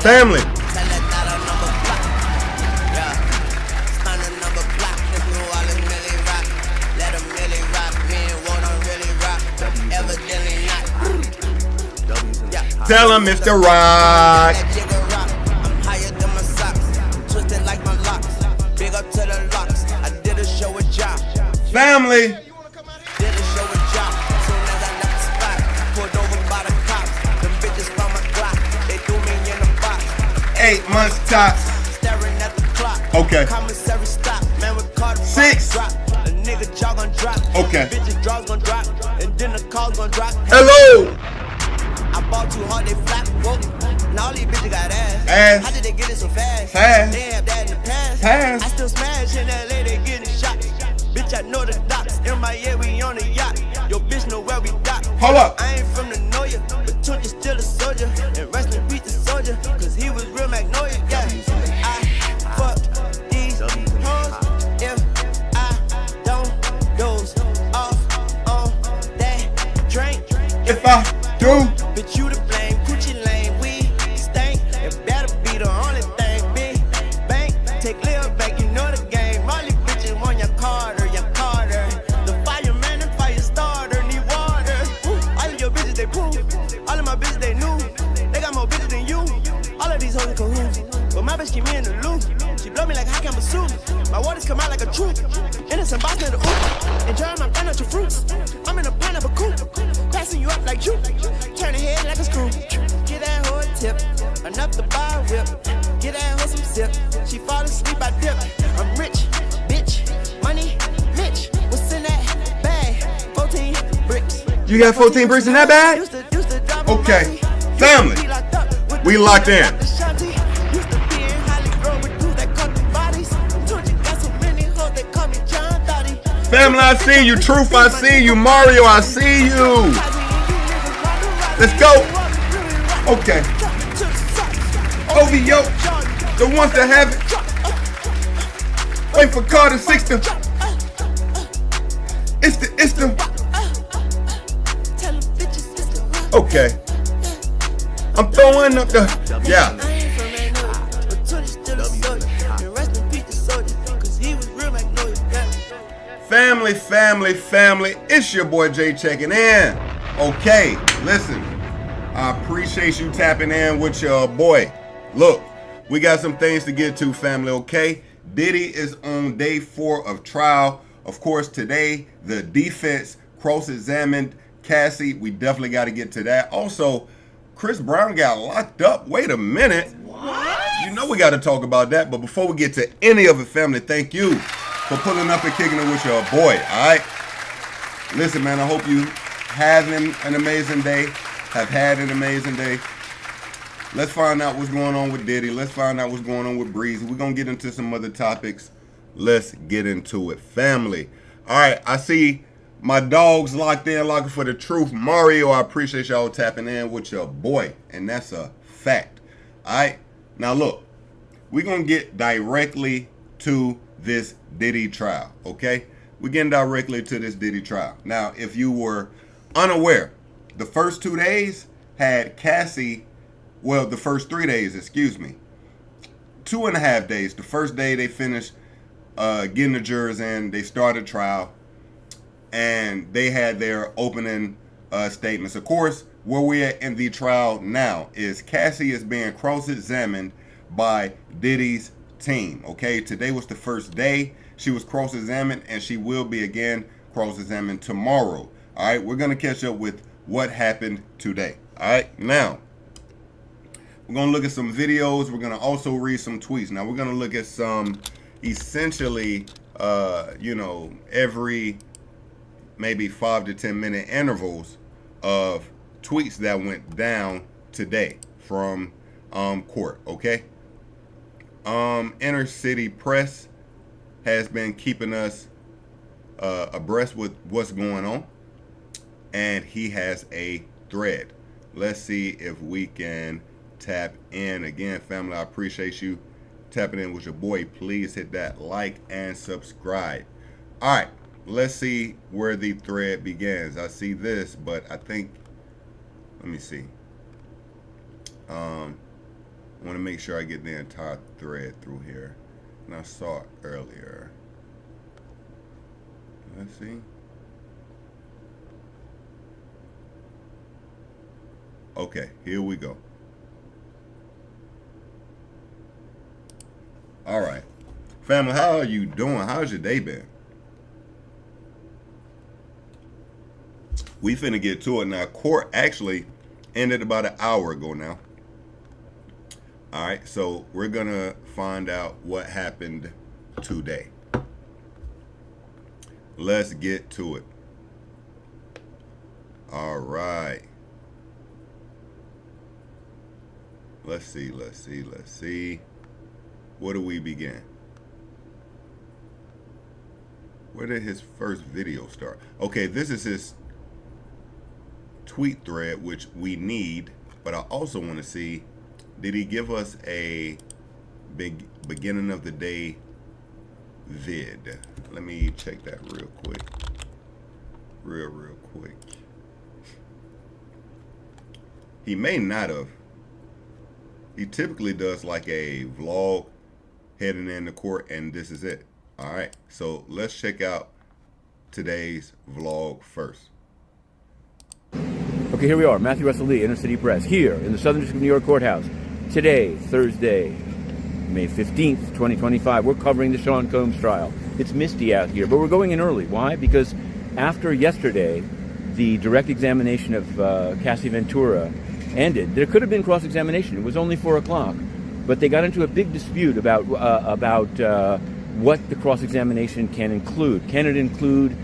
Family. Tell him Mr. Rock. I'm higher than my socks, twisted like my locks. Big up to the locks. I did a show with Job. Family. Did a show with Job. Soon as I left the spot, pulled over by the cops. Them bitches found my Glock. They threw me in the box. 8 months tops. Staring at the clock. Okay. Commissary stop. Man with Carter. 6. Drop. A nigga jaw gon' drop. Okay. Bitches draws gon' drop. And then the calls gon' drop. Hello. I bought too hard, they flap, whoa. Now all these bitches got ass. Ass. How did they get it so fast? Fast. They have that in the past. Pass. I still smash in LA, they getting shot. Bitch, I know the docks. In my yeah, we on the yacht. Your bitch know where we dock. Hold up. I ain't from the know ya, but Tunch is still a soldier. And rest in peace the soldier, cause he was real Magnolia, yeah. I fuck these hoes if I don't doze off on that drink. If I do. Bitch, you to blame, Gucci lane, we stank. It better be the only thing, big bank. Take Lil back, you know the game. All these bitches want your Carter, your Carter. The fireman and fire starter need water. Ooh, all of your bitches, they poo. All of my bitches, they new. They got more bitches than you. All of these hoes in cahoots. But my bitch keep me in the loop. She blow me like high camera soup. My waters come out like a troop. Innocent boss in the oop. Enjoying my financial fruits. I'm in a pineapple coupe. Passing you up like you. Turn the head like a screw. Get that hoe a tip. Enough to buy a whip. Get that hoe some sip. She fall asleep, I dip. I'm rich, bitch. Money, Mitch. What's in that bag? 14 bricks. You got 14 bricks in that bag? Okay. Family. We locked in. Family, I see you. Truth, I see you. Mario, I see you. Let's go. Okay. OVO. The ones that have it. Wait for Carter 60. It's the. Okay. I'm throwing up the. Yeah. Family. It's your boy Jay checking in. Okay, listen. I appreciate you tapping in with your boy. Look, we got some things to get to, family, okay? Diddy is on day 4 of trial. Of course, today, the defense cross-examined Cassie. We definitely got to get to that. Also, Chris Brown got locked up. Wait a minute. What? You know we got to talk about that. But before we get to any of it, family, thank you for pulling up and kicking it with your boy, all right? Listen, man, I hope you having an amazing day, have had an amazing day. Let's find out what's going on with Diddy. Let's find out what's going on with Breezy. We're going to get into some other topics. Let's get into it, family. All right, I see my dogs locked in, looking for the truth. Mario, I appreciate y'all tapping in with your boy, and that's a fact. All right, now look, we're going to get directly to this Diddy trial, okay? We're getting directly to this Diddy trial. Now, if you were unaware, the first 2 days had Cassie, well, the first 3 days, excuse me, 2.5 days. The first day they finished getting the jurors in, they started trial, and they had their opening statements. Of course, where we're at in the trial now is Cassie is being cross-examined by Diddy's team. Okay, today was the first day she was cross-examined, and she will be again cross-examined tomorrow. All right, we're gonna catch up with what happened today. All right, now we're gonna look at some videos. We're gonna also read some tweets. Now we're gonna look at some essentially every maybe 5 to 10 minute intervals of tweets that went down today from court. Okay. Inner City Press has been keeping us abreast with what's going on, and he has a thread. Let's see if we can tap in again, family. I appreciate you tapping in with your boy. Please hit that like and subscribe. All right, let's see where the thread begins. I see this, but I think, let me see. I want to make sure I get the entire thread through here. And I saw it earlier. Let's see. Okay, here we go. All right. Family, how are you doing? How's your day been? We finna get to it now. Court actually ended about an hour ago now. All right, so we're gonna find out what happened today. Let's get to it. All right. Let's see. Where do we begin? Where did his first video start? Okay, this is his tweet thread, which we need, but I also want to see, did he give us a big beginning of the day vid? Let me check that real quick. Real quick. He may not have. He typically does like a vlog heading into court, and this is it. All right, so let's check out today's vlog first. Okay, here we are, Matthew Russell Lee, Inner City Press, here in the Southern District of New York Courthouse. Today, Thursday, May 15th, 2025, we're covering the Sean Combs trial. It's misty out here, but we're going in early. Why? Because after yesterday, the direct examination of Cassie Ventura ended. There could have been cross-examination. It was only 4 o'clock, but they got into a big dispute about what the cross-examination can include. Can it include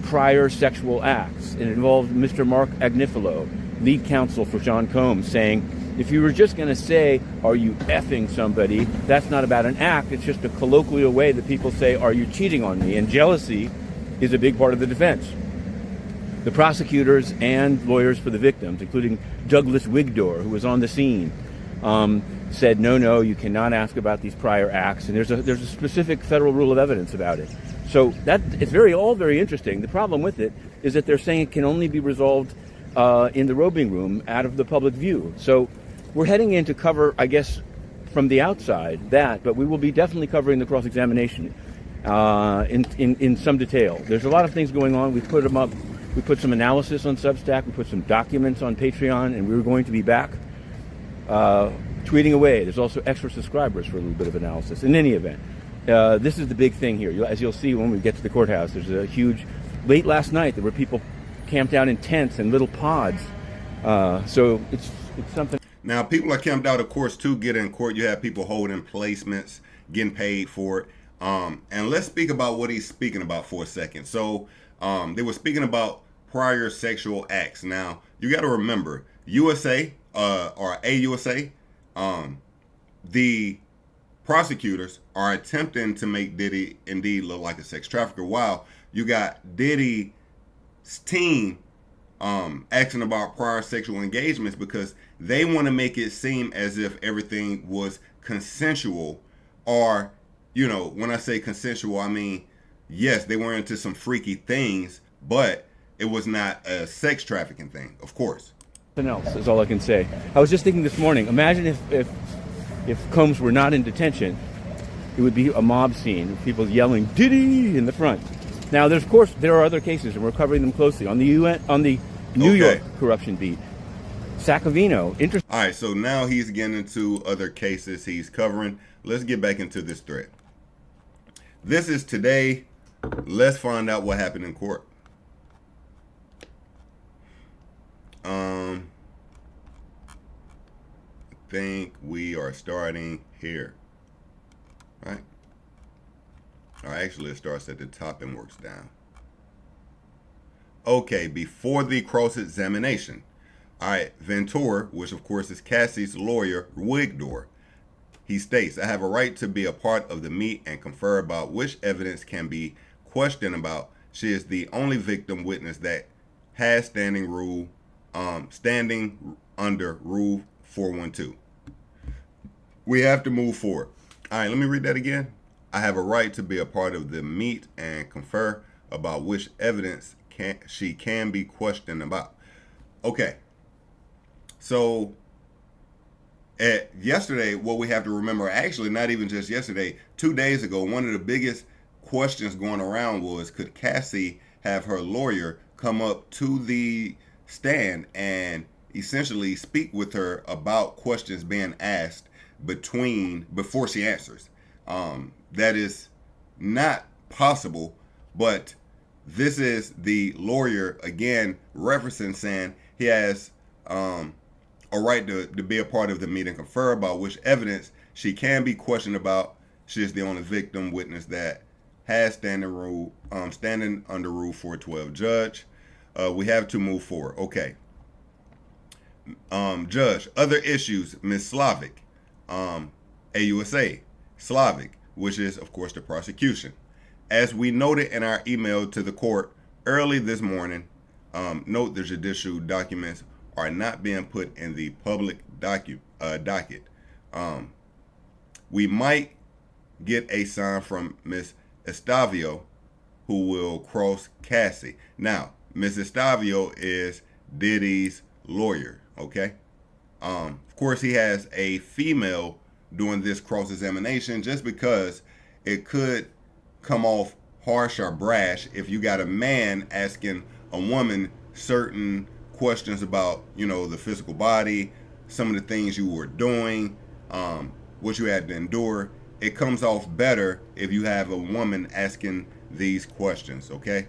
prior sexual acts? It involved Mr. Mark Agnifilo, lead counsel for Sean Combs, saying, if you were just going to say, are you effing somebody, that's not about an act. It's just a colloquial way that people say, are you cheating on me? And jealousy is a big part of the defense. The prosecutors and lawyers for the victims, including Douglas Wigdor, who was on the scene, said, no, you cannot ask about these prior acts, and there's a specific federal rule of evidence about it. So that it's all very interesting. The problem with it is that they're saying it can only be resolved in the robing room, out of the public view. So we're heading in to cover, I guess, from the outside that, but we will be definitely covering the cross-examination in some detail. There's a lot of things going on. We put them up. We put some analysis on Substack. We put some documents on Patreon, and we're going to be back tweeting away. There's also extra subscribers for a little bit of analysis. In any event, this is the big thing here. As you'll see when we get to the courthouse, there's a huge, late last night, there were people camped out in tents and little pods. So it's something. Now, people are camped out, of course, to get in court. You have people holding placements, getting paid for it. And let's speak about what he's speaking about for a second. So they were speaking about prior sexual acts. Now, you got to remember, USA, or AUSA, the prosecutors are attempting to make Diddy indeed look like a sex trafficker, while you got Diddy's team asking about prior sexual engagements because they want to make it seem as if everything was consensual. Or, you know, when I say consensual, I mean, yes, they were into some freaky things, but it was not a sex trafficking thing, of course. Something else is all I can say. I was just thinking this morning, imagine if Combs were not in detention, it would be a mob scene with people yelling "Diddy" in the front. Now, there's, of course, there are other cases, and we're covering them closely on the New York corruption beat. Sacavino. All right, so now he's getting into other cases he's covering. Let's get back into this thread. This is today. Let's find out what happened in court. I think we are starting here, right? Or actually, it starts at the top and works down. Okay, before the cross-examination. All right, Ventura, which of course is Cassie's lawyer, Wigdor, he states, I have a right to be a part of the meet and confer about which evidence can be questioned about. She is the only victim witness that has standing under Rule 412. We have to move forward. All right, let me read that again. I have a right to be a part of the meet and confer about which evidence she can be questioned about. Okay. So Yesterday, what we have to remember, actually, not even just yesterday, 2 days ago, one of the biggest questions going around was, could Cassie have her lawyer come up to the stand and essentially speak with her about questions being asked before she answers? That is not possible, but this is the lawyer, again, referencing, saying he has a right to be a part of the meeting, confer about which evidence she can be questioned about. She is the only victim witness that has standing under Rule 412. Judge, we have to move forward. Okay. Judge, other issues, Ms. Slavic, AUSA, Slavic, which is, of course, the prosecution. As we noted in our email to the court early this morning, note the judicial documents are not being put in the public docket. We might get a sign from Ms. Estavio, who will cross Cassie. Now, Ms. Estavio is Diddy's lawyer, okay? Of course, he has a female doing this cross-examination just because it could come off harsh or brash if you got a man asking a woman certain questions about, the physical body, some of the things you were doing, what you had to endure. It comes off better if you have a woman asking these questions, okay?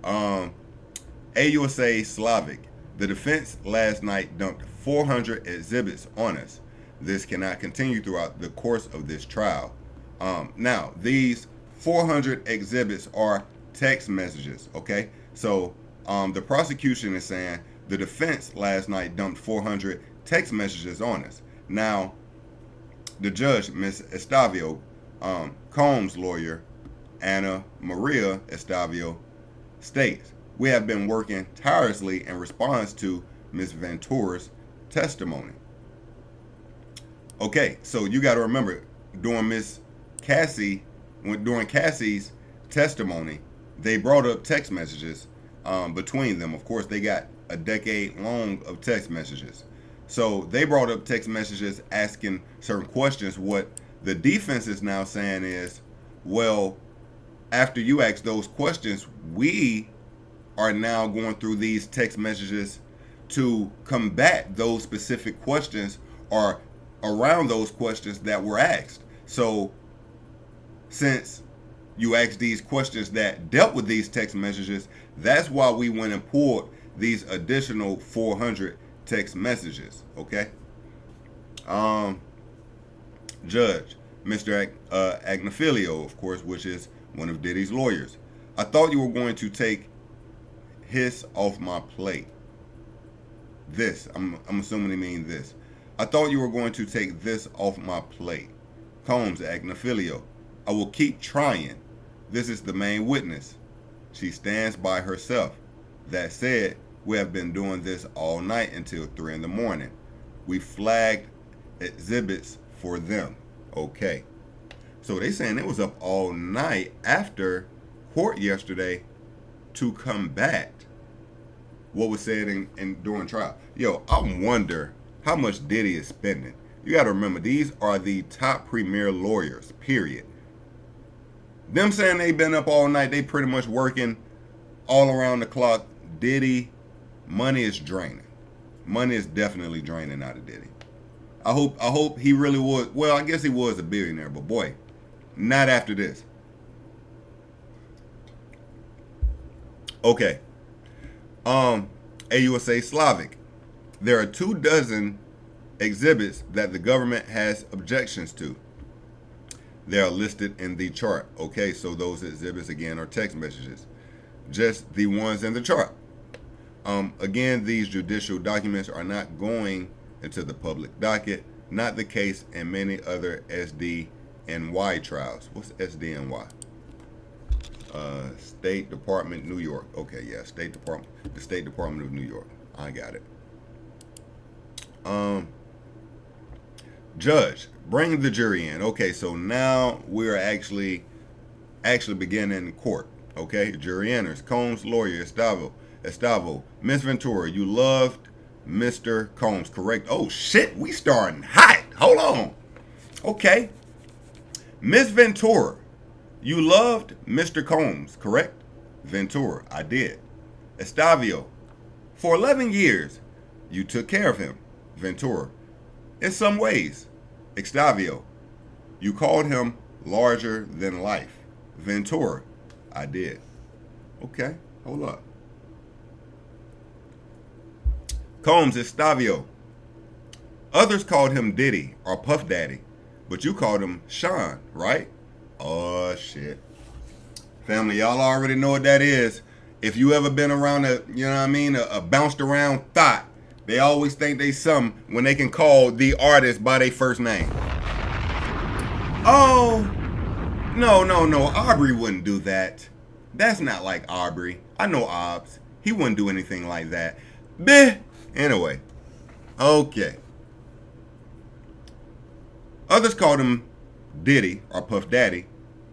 AUSA Slavic, the defense last night dumped 400 exhibits on us. This cannot continue throughout the course of this trial. Now, these 400 exhibits are text messages, okay? So the prosecution is saying the defense last night dumped 400 text messages on us. Now, the judge, Ms. Estavio, Combs' lawyer, Anna Maria Estavio, states, we have been working tirelessly in response to Ms. Ventura's testimony. Okay, so you got to remember, during Cassie's testimony, they brought up text messages between them. Of course, they got a decade long of text messages. So they brought up text messages asking certain questions. What the defense is now saying is, well, after you ask those questions, we are now going through these text messages to combat those specific questions or around those questions that were asked. So since you asked these questions that dealt with these text messages, that's why we went and pulled these additional 400 text messages, okay? Judge, Mr. Agnifilio, of course, which is one of Diddy's lawyers. I thought you were going to take his off my plate. This, I'm assuming he means this. I thought you were going to take this off my plate. Combs, Agnifilio, I will keep trying. This is the main witness. She stands by herself. That said, we have been doing this all night until 3 in the morning. We flagged exhibits for them. Okay. So they saying it was up all night after court yesterday to combat what was said during trial. Yo, I wonder how much Diddy is spending. You got to remember, these are the top premier lawyers, period. Them saying they've been up all night, they pretty much working all around the clock. Diddy, money is draining. Money is definitely draining out of Diddy. I hope he really was. Well, I guess he was a billionaire, but boy, not after this. Okay. AUSA Slavic. There are 24 exhibits that the government has objections to. They are listed in the chart. Okay, so those exhibits again are text messages. Just the ones in the chart. Again, these judicial documents are not going into the public docket. Not the case in many other SDNY trials. What's SDNY? State Department, New York. Okay, yeah, State Department, the State Department of New York. I got it. Judge, bring the jury in. Okay, so now we're actually beginning court. Okay, jury enters. Combs' lawyer, Estavo. Miss Ventura, you loved Mr. Combs, correct? Oh shit, we starting hot. Hold on. Okay. Miss Ventura, you loved Mr. Combs, correct? Ventura, I did. Estavio, for 11 years, you took care of him. Ventura, in some ways. Estavio, you called him larger than life. Ventura, I did. Okay, hold up. Combs, Estavio, others called him Diddy or Puff Daddy, but you called him Sean, right? Oh, shit. Family, y'all already know what that is. If you ever been around a, you know what I mean, a bounced around thought, they always think they something when they can call the artist by their first name. Oh, no. Aubrey wouldn't do that. That's not like Aubrey. I know Obbs. He wouldn't do anything like that. Bleh. Anyway. Okay. Others called him Diddy or Puff Daddy,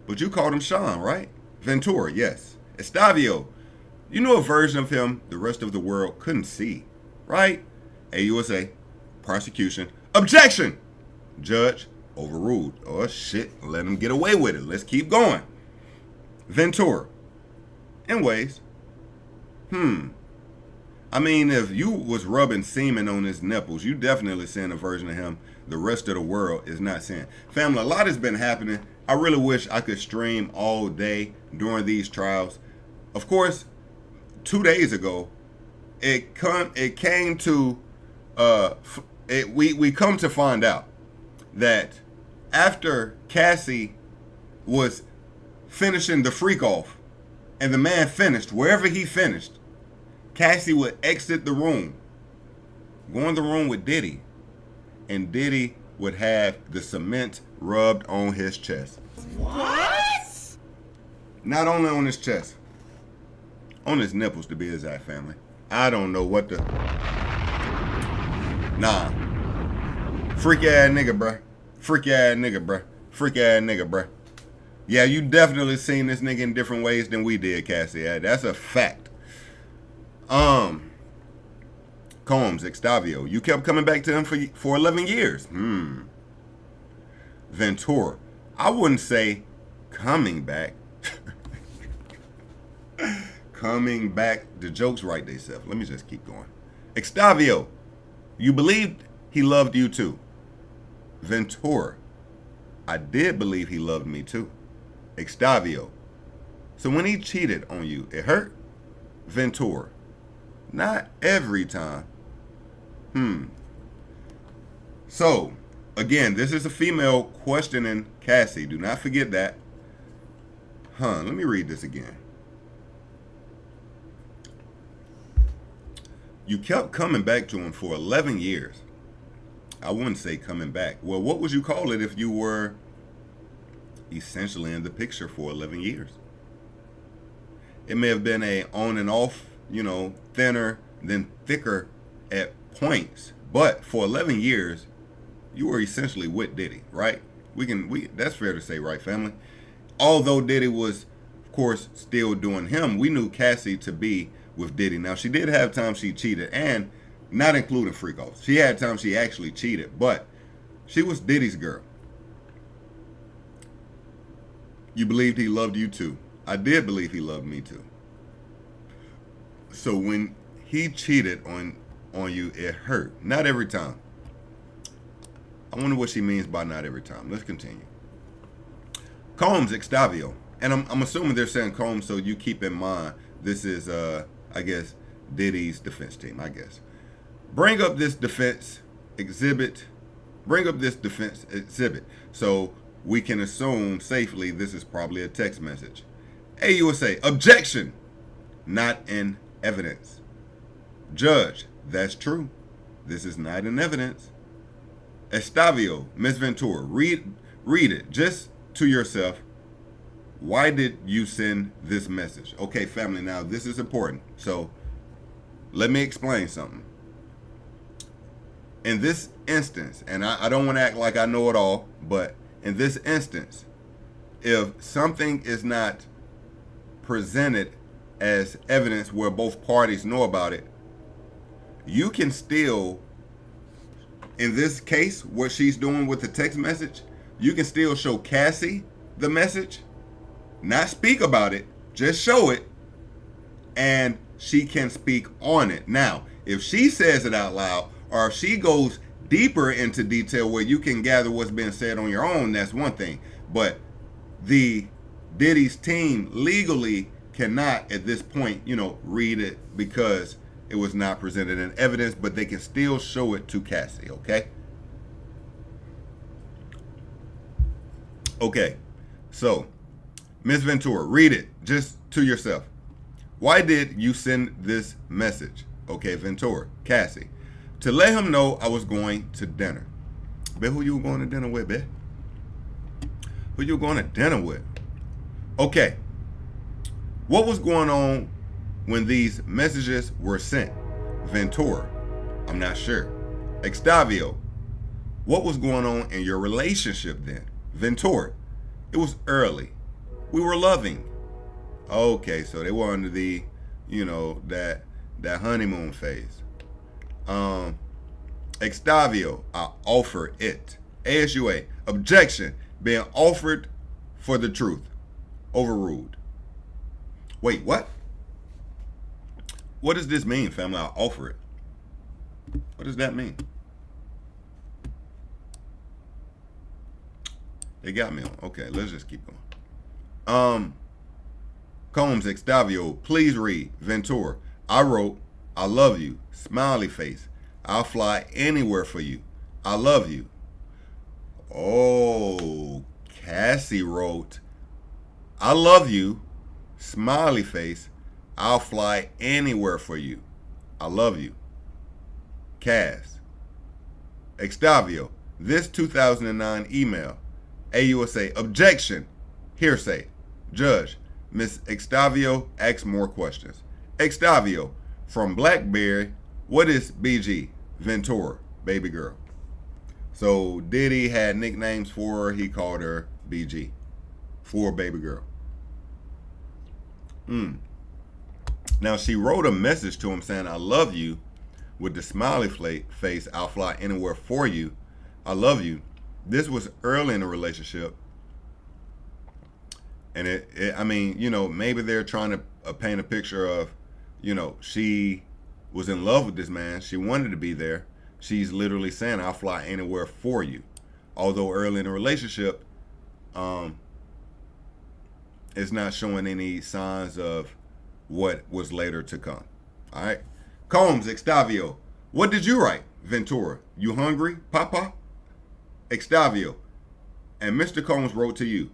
but you called him Sean, right? Ventura, yes. Estavio, you know a version of him the rest of the world couldn't see, right? AUSA, prosecution, objection! Judge, overruled. Oh shit, let him get away with it. Let's keep going. Ventura, in ways. I mean, if you was rubbing semen on his nipples, you definitely seeing a version of him the rest of the world is not seeing. Family, a lot has been happening. I really wish I could stream all day during these trials. Of course, 2 days ago, we come to find out that after Cassie was finishing the freak off, and the man finished wherever he finished, Cassie would exit the room, go in the room with Diddy, and Diddy would have the cement rubbed on his chest. What? Not only on his chest, on his nipples to be exact, family. I don't know what the... Nah. Freak ass nigga, bruh. Freak ass nigga, bruh. Freak ass nigga, bruh. Yeah, you definitely seen this nigga in different ways than we did, Cassie. That's a fact. Combs, Estavio, you kept coming back to him for 11 years. Ventura, I wouldn't say coming back. Coming back, the jokes write themselves. Let me just keep going. Estavio, you believed he loved you too. Ventura, I did believe he loved me too. Estavio, so when he cheated on you, it hurt? Ventura, not every time. So, again, this is a female questioning Cassie. Do not forget that. Let me read this again. You kept coming back to him for 11 years. I wouldn't say coming back. Well, what would you call it if you were essentially in the picture for 11 years? It may have been a on and off, thinner than thicker at points. But for 11 years, you were essentially with Diddy, right? That's fair to say, right, family? Although Diddy was, of course, still doing him, we knew Cassie to be with Diddy. Now, she did have times she cheated, and not including freak offs. She had times she actually cheated, but she was Diddy's girl. You believed he loved you too. I did believe he loved me too. So when he cheated on you, it hurt. Not every time. I wonder what she means by not every time. Let's continue. Combs, Estavio. And I'm assuming they're saying Combs, so you keep in mind this is, I guess, Diddy's defense team, I guess. Bring up this defense exhibit. So we can assume safely this is probably a text message. AUSA, objection. Not in evidence. Judge, that's true. This is not in evidence. Estavio, Miss Ventura, read it just to yourself. Why did you send this message? Okay, family, now this is important. So let me explain something. In this instance, and I don't want to act like I know it all, but in this instance, if something is not presented as evidence where both parties know about it, you can still in this case, what she's doing with the text message, you can still show Cassie the message, not speak about it, just show it, and she can speak on it. Now, if she says it out loud, or if she goes deeper into detail where you can gather what's being said on your own, that's one thing. But the Diddy's team legally cannot at this point, read it because it was not presented in evidence, but they can still show it to Cassie, okay? Okay, so Miss Ventura, read it just to yourself. Why did you send this message? Okay, Ventura, Cassie, to let him know I was going to dinner. Bet who you were going to dinner with, bet? Who you going to dinner with? Okay. What was going on when these messages were sent? Ventura, I'm not sure. Extavio, what was going on in your relationship then? Ventura, it was early. We were loving. Okay, so they were under the, that honeymoon phase. Extavio, I offer it. ASUA, objection, being offered for the truth. Overruled. Wait, what? What does this mean, family? I offer it. What does that mean? They got me on. Okay, let's just keep going. Combs, Extavio, please read. Ventura, I wrote, I love you. Smiley face. I'll fly anywhere for you. I love you. Oh, Cassie wrote, I love you. Smiley face. I'll fly anywhere for you. I love you. Cass. Extavio, this 2009 email. AUSA, objection. Hearsay. Judge, Miss Extavio asks more questions. Extavio, from Blackberry, what is BG? Ventura, baby girl. So Diddy had nicknames for her. He called her BG for baby girl. Now she wrote a message to him saying, I love you, with the smiley face, I'll fly anywhere for you. I love you. This was early in the relationship. And maybe they're trying to paint a picture of, she was in love with this man. She wanted to be there. She's literally saying, I'll fly anywhere for you. Although early in the relationship, it's not showing any signs of what was later to come. All right. Combs, Extavio, what did you write? Ventura, you hungry, Papa? Extavio, and Mr. Combs wrote to you,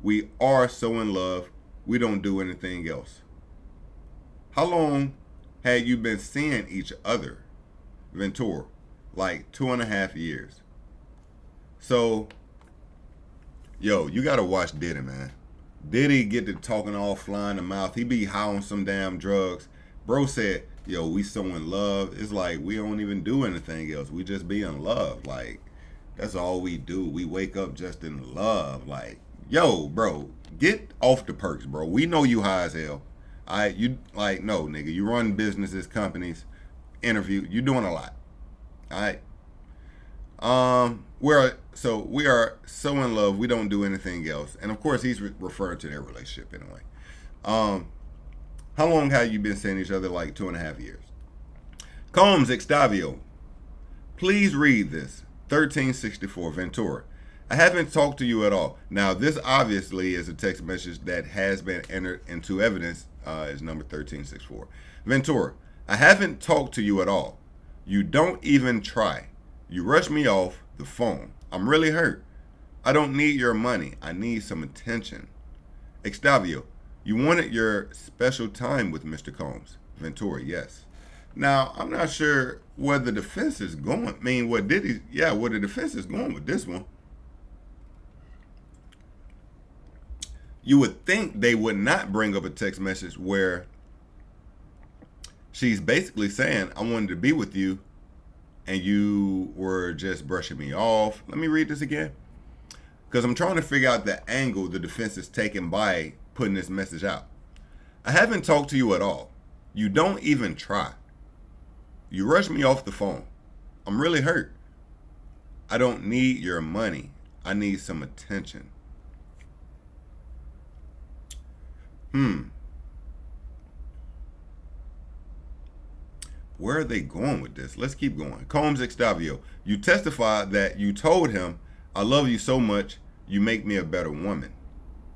we are so in love, we don't do anything else. How long had you been seeing each other? Ventura, like 2.5 years. So, you gotta watch Diddy, man. Diddy get to talking all flying the mouth. He be high on some damn drugs. Bro said, we so in love. It's like we don't even do anything else. We just be in love. Like, that's all we do. We wake up just in love. Like, bro, get off the perks, bro. We know you high as hell. No, nigga. You run businesses, companies, interview. You doing a lot. All right. We are so in love, we don't do anything else. And of course, he's referring to their relationship anyway. How long have you been seeing each other? Like 2.5 years. Combs, Extavio, please read this. 1364, Ventura. I haven't talked to you at all. Now, this obviously is a text message that has been entered into evidence. Is number 1364. Ventura, I haven't talked to you at all. You don't even try. You rush me off the phone. I'm really hurt. I don't need your money. I need some attention. Extavio, you wanted your special time with Mr. Combs. Ventura, yes. Now, I'm not sure where the defense is going. Where the defense is going with this one. You would think they would not bring up a text message where she's basically saying, I wanted to be with you, and you were just brushing me off. Let me read this again, because I'm trying to figure out the angle the defense is taking by putting this message out. I haven't talked to you at all. You don't even try. You rush me off the phone. I'm really hurt. I don't need your money. I need some attention. Where are they going with this? Let's keep going. Combs Extavio, you testified that you told him, I love you so much, you make me a better woman.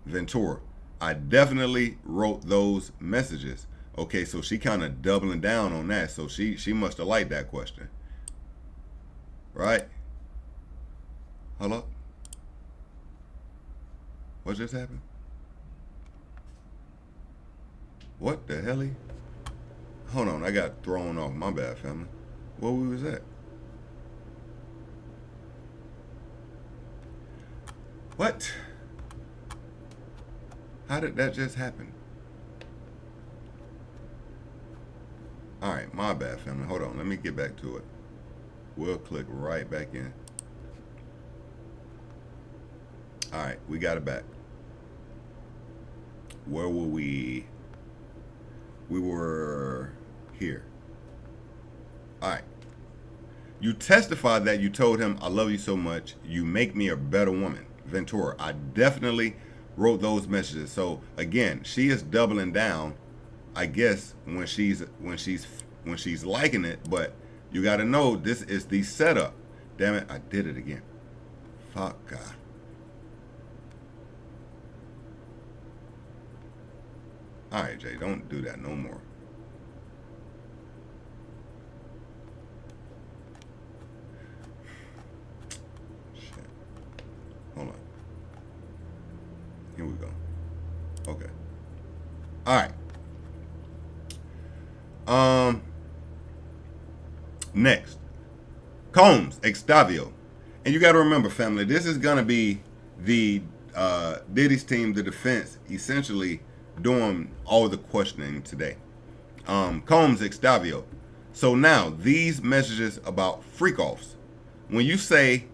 Ventura, I definitely wrote those messages. Okay, so she kind of doubling down on that. So she must have liked that question. Right? Hold up. What just happened? What the hell? Hold on, I got thrown off. My bad, family. Where we was at? What? How did that just happen? All right, my bad, family. Hold on, let me get back to it. We'll click right back in. All right, we got it back. Where were we? We were here. All right. You testified that you told him, I love you so much, you make me a better woman. Ventura, I definitely wrote those messages. So again, she is doubling down, I guess, when she's liking it, but you got to know this is the setup. Damn it, I did it again. Fuck God. All right, Jay, don't do that no more. Shit. Hold on. Here we go. Okay. All right. Next. Combs, Extavio. And you got to remember, family, this is going to be the Diddy's team, the defense, essentially doing all the questioning today. Combs, Extavio. So now, these messages about freak-offs. When you say,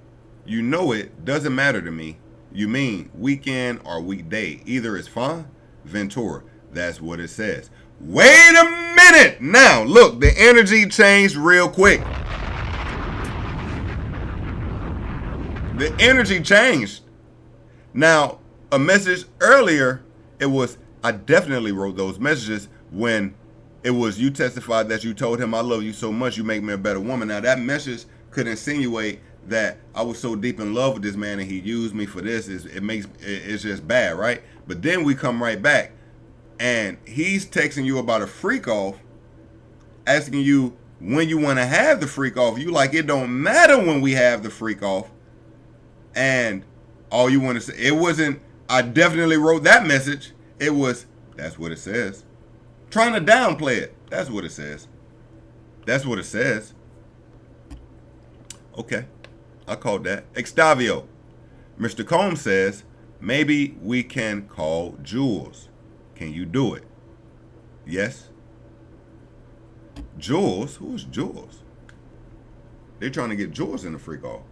you know it, doesn't matter to me, you mean weekend or weekday. Either is fine. Ventura, that's what it says. Wait a minute! Now, look, the energy changed real quick. The energy changed. Now, a message earlier, it was, I definitely wrote those messages when it was you testified that you told him I love you so much you make me a better woman. Now that message could insinuate that I was so deep in love with this man and he used me for this. It's just bad, right? But then we come right back and he's texting you about a freak off, asking you when you want to have the freak off. You like, it don't matter when we have the freak off. And all you want to say, it wasn't, I definitely wrote that message. It was, that's what it says. Trying to downplay it. That's what it says. That's what it says. Okay. I called that. Extavio. Mr. Combs says, maybe we can call Jules. Can you do it? Yes. Jules? Who is Jules? They're trying to get Jules in the freak off.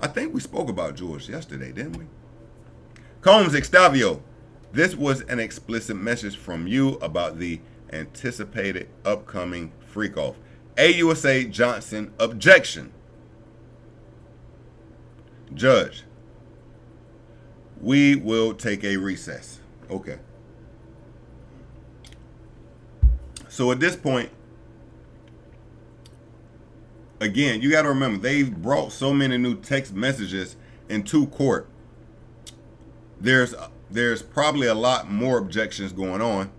I think we spoke about Jules yesterday, didn't we? Combs, Extavio. This was an explicit message from you about the anticipated upcoming freak off. AUSA Johnson, objection. Judge, we will take a recess. Okay. So at this point, again, you got to remember, they've brought so many new text messages into court. There's probably a lot more objections going on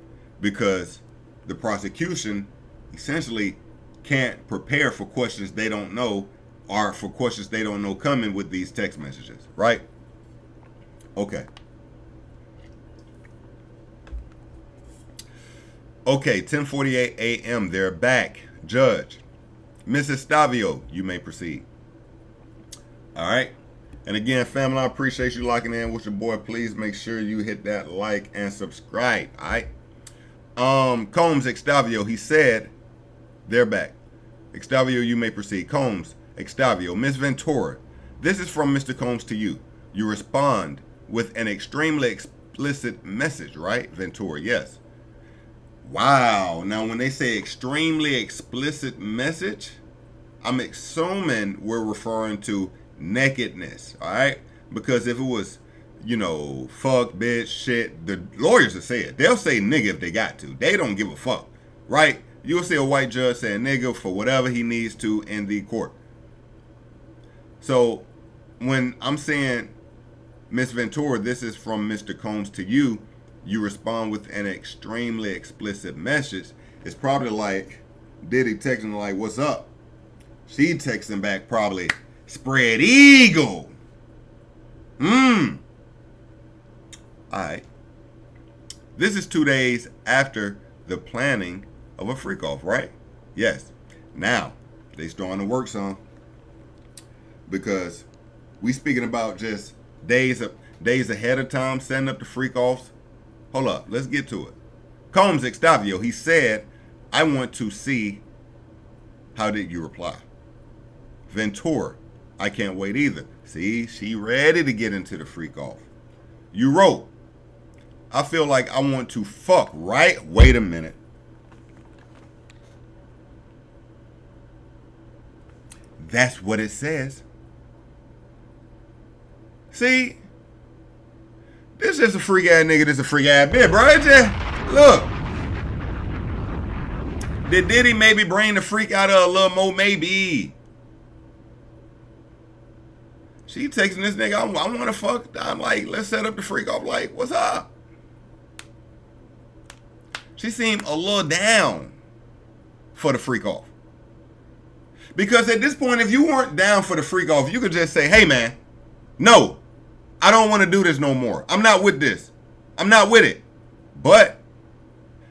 because the prosecution essentially can't prepare for questions they don't know or for questions they don't know coming with these text messages, right? Okay. Okay, 10:48 a.m. They're back. Judge, Mrs. Stavio, you may proceed. All right. And again, family, I appreciate you locking in with your boy. Please make sure you hit that like and subscribe. All right. Combs, Extavio, he said, they're back. Extavio, you may proceed. Combs, Extavio, Miss Ventura, this is from Mr. Combs to you. You respond with an extremely explicit message, right? Ventura, yes. Wow. Now, when they say extremely explicit message, I'm assuming we're referring to nakedness, all right? Because if it was, you know, fuck, bitch, shit, the lawyers will say it. They'll say nigga if they got to. They don't give a fuck, right? You'll see a white judge saying nigga for whatever he needs to in the court. So when I'm saying, Miss Ventura, this is from Mr. Combs to you, you respond with an extremely explicit message. It's probably like Diddy texting like, what's up? She texting back probably, spread eagle. Alright. This is 2 days after the planning of a freak off, right? Yes. Now, they starting to work some. Because we speaking about just days ahead of time setting up the freak offs. Hold up, let's get to it. Combs Octavio, he said, I want to see how did you reply. Ventura, I can't wait either. See, she ready to get into the freak off. You wrote, I feel like I want to fuck, right? Wait a minute. That's what it says. See, this is a freak ass nigga. This is a freak ass bitch, bro. It just, look. Did Diddy maybe bring the freak out of a little more? Maybe. She texting this nigga, I want to fuck. I'm like, let's set up the freak off. Like, what's up? She seemed a little down for the freak off. Because at this point, if you weren't down for the freak off, you could just say, hey, man, no, I don't want to do this no more. I'm not with this. I'm not with it. But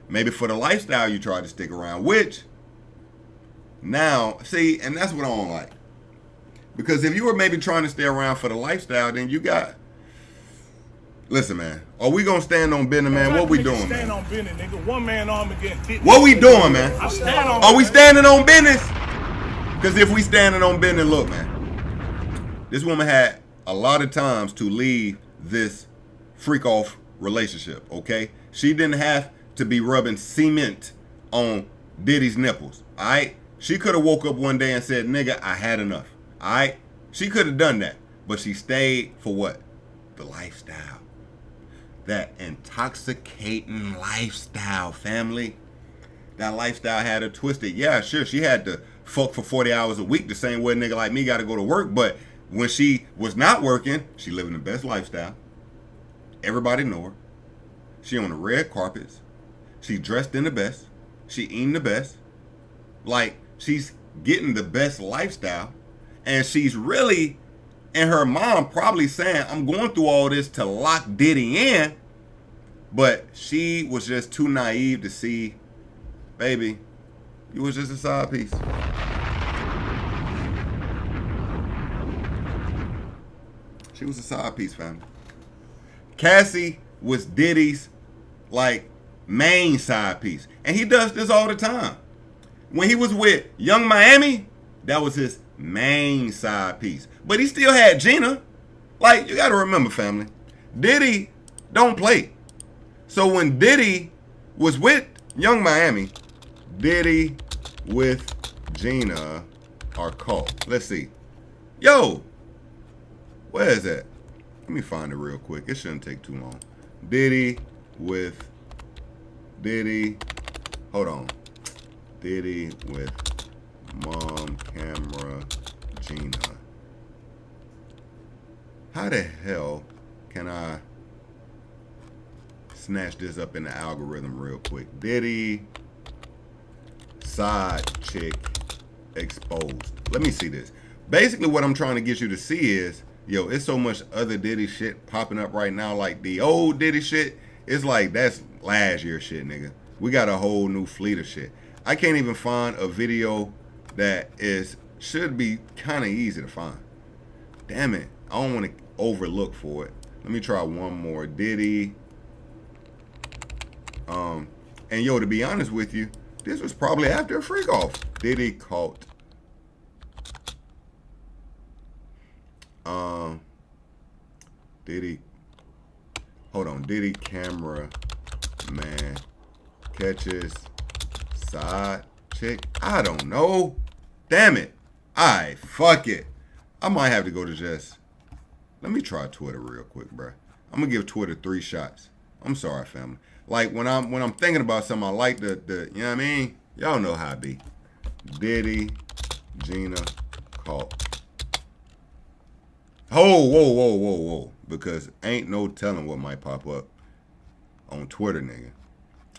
maybe for the lifestyle you tried to stick around, which now, see, and that's what I don't like. Because if you were maybe trying to stay around for the lifestyle, then you got, listen, man, are we going to stand on business, man? What we doing, man? On business, nigga. One man arm against 50. What we doing, man? I stand on Are we standing on business? Because if we standing on business, look, man, this woman had a lot of times to leave this freak off relationship, okay? She didn't have to be rubbing cement on Diddy's nipples, all right? She could have woke up one day and said, nigga, I had enough, all right? She could have done that, but she stayed for what? The lifestyle. That intoxicating lifestyle, family. That lifestyle had her twisted. Yeah, sure, she had to fuck for 40 hours a week the same way a nigga like me got to go to work, but when she was not working, she living the best lifestyle. Everybody know her. She on the red carpets. She dressed in the best. She eating the best. Like, she's getting the best lifestyle. And she's really, in her mom, probably saying, I'm going through all this to lock Diddy in. But she was just too naive to see, baby, you was just a side piece. She was a side piece, family. Cassie was Diddy's, like, main side piece. And he does this all the time. When he was with Young Miami, that was his main side piece. But he still had Gina. Like, you got to remember, family, Diddy don't play. So when Diddy was with Young Miami, Diddy with Gina are caught. Let's see. Yo, where is that? Let me find it real quick. It shouldn't take too long. Diddy with Diddy. Hold on. Diddy with mom, camera, Gina. How the hell can I snatch this up in the algorithm real quick? Diddy side chick exposed. Let me see this. Basically what I'm trying to get you to see is, yo, it's so much other Diddy shit popping up right now. Like the old Diddy shit, it's like that's last year shit, nigga. We got a whole new fleet of shit. I can't even find a video that should be kind of easy to find. Damn it. I don't want to overlook for it. Let me try one more. Diddy. And yo, to be honest with you, this was probably after a freak off. Diddy caught. Diddy. Hold on. Diddy camera man catches side chick. I don't know. Damn it. Alright, fuck it. I might have to go to just. Let me try Twitter real quick, bro. I'm gonna give Twitter 3 shots. I'm sorry, family. Like when I'm thinking about something, I like the you know what I mean? Y'all know how I be. Diddy, Gina, caught. Whoa. Because ain't no telling what might pop up on Twitter, nigga.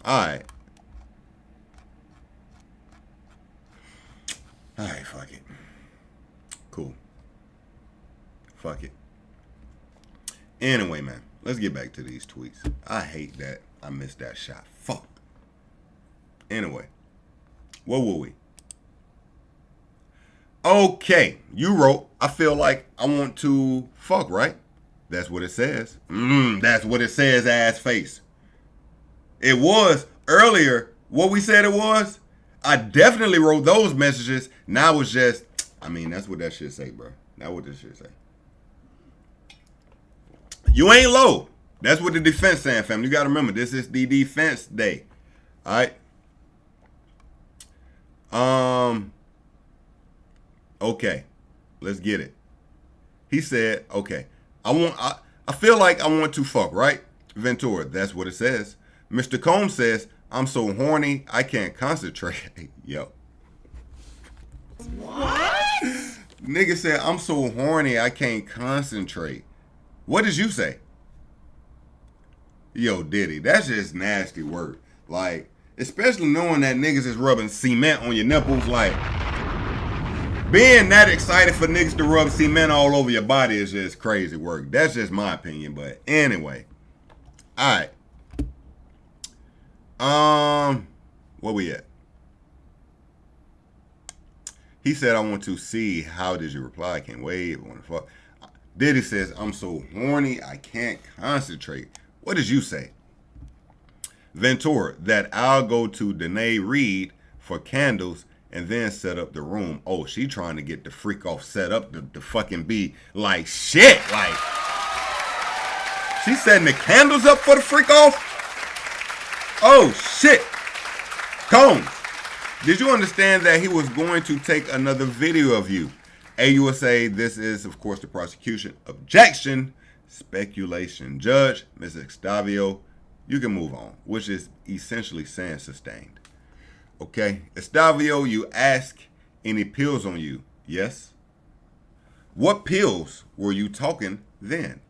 Alright, fuck it. Cool. Fuck it. Anyway, man, let's get back to these tweets. I hate that I missed that shot. Fuck. Anyway, what were we? Okay, you wrote, I feel like I want to fuck, right? That's what it says. That's what it says, ass face. It was earlier what we said it was. I definitely wrote those messages. Now it's just, I mean, that's what that shit say, bro. That's what this shit say. You ain't low. That's what the defense saying, fam. You got to remember, this is the defense day. All right. Okay. Let's get it. He said, okay. I feel like I want to fuck, right? Ventura, that's what it says. Mr. Combs says, I'm so horny, I can't concentrate. Yo. What? Nigga said, I'm so horny, I can't concentrate. What did you say? Yo, Diddy, that's just nasty work. Like, especially knowing that niggas is rubbing cement on your nipples. Like, being that excited for niggas to rub cement all over your body is just crazy work. That's just my opinion. But anyway. Alright. Where we at? He said, I want to see. How did you reply? I can't wait. I want to fuck. Diddy says, I'm so horny, I can't concentrate. What did you say? Ventura, that I'll go to Danae Reed for candles and then set up the room. Oh, she trying to get the freak off set up to fucking be like shit. Like, she setting the candles up for the freak off? Oh, shit. Combs, did you understand that he was going to take another video of you? AUSA, this is, of course, the prosecution. Objection. Speculation. Judge, Ms. Estavio, you can move on, which is essentially saying sustained. Okay. Estavio, you ask any pills on you. Yes. What pills were you taking then?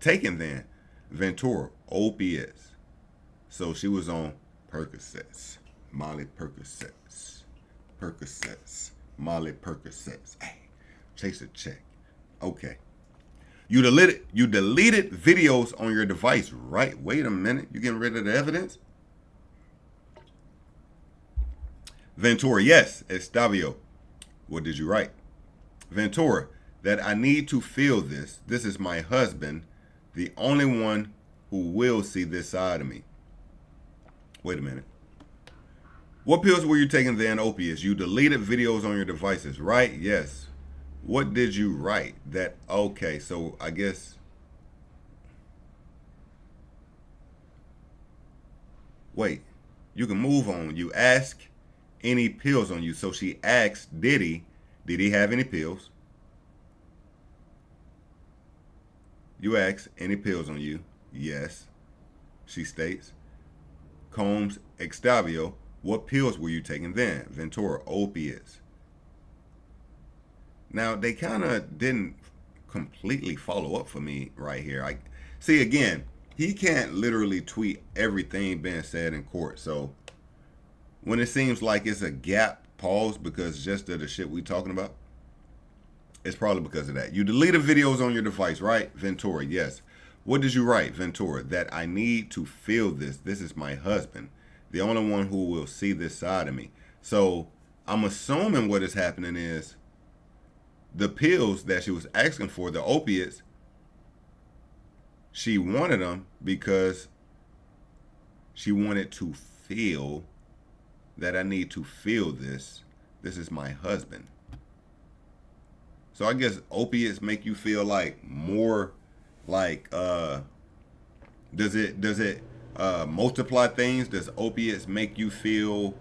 Ventura, opiates. So she was on Percocets. Molly Percocets. Molly Percocets. Hey. Chase a check. Okay. You deleted videos on your device, right? Wait a minute. You getting rid of the evidence? Ventura, yes. Estavio, what did you write? Ventura, that I need to feel this. This is my husband, the only one who will see this side of me. Wait a minute. What pills were you taking then? Opiates. You deleted videos on your devices, right? Yes. What did you write? That, okay, so I guess. Wait, you can move on. You ask any pills on you. So she asked Diddy, did he have any pills? You ask any pills on you? Yes. She states. Combs, Estavio, what pills were you taking then? Ventura, opiates. Now, they kind of didn't completely follow up for me right here. I see, again, he can't literally tweet everything being said in court. So when it seems like it's a gap, pause, because just of the shit we talking about, it's probably because of that. You deleted videos on your device, right? Ventura, yes. What did you write, Ventura? That I need to feel this. This is my husband, the only one who will see this side of me. So I'm assuming what is happening is the pills that she was asking for, the opiates, she wanted them because she wanted to feel that I need to feel this. This is my husband. So I guess opiates make you feel like more like, does it multiply things? Does opiates make you feel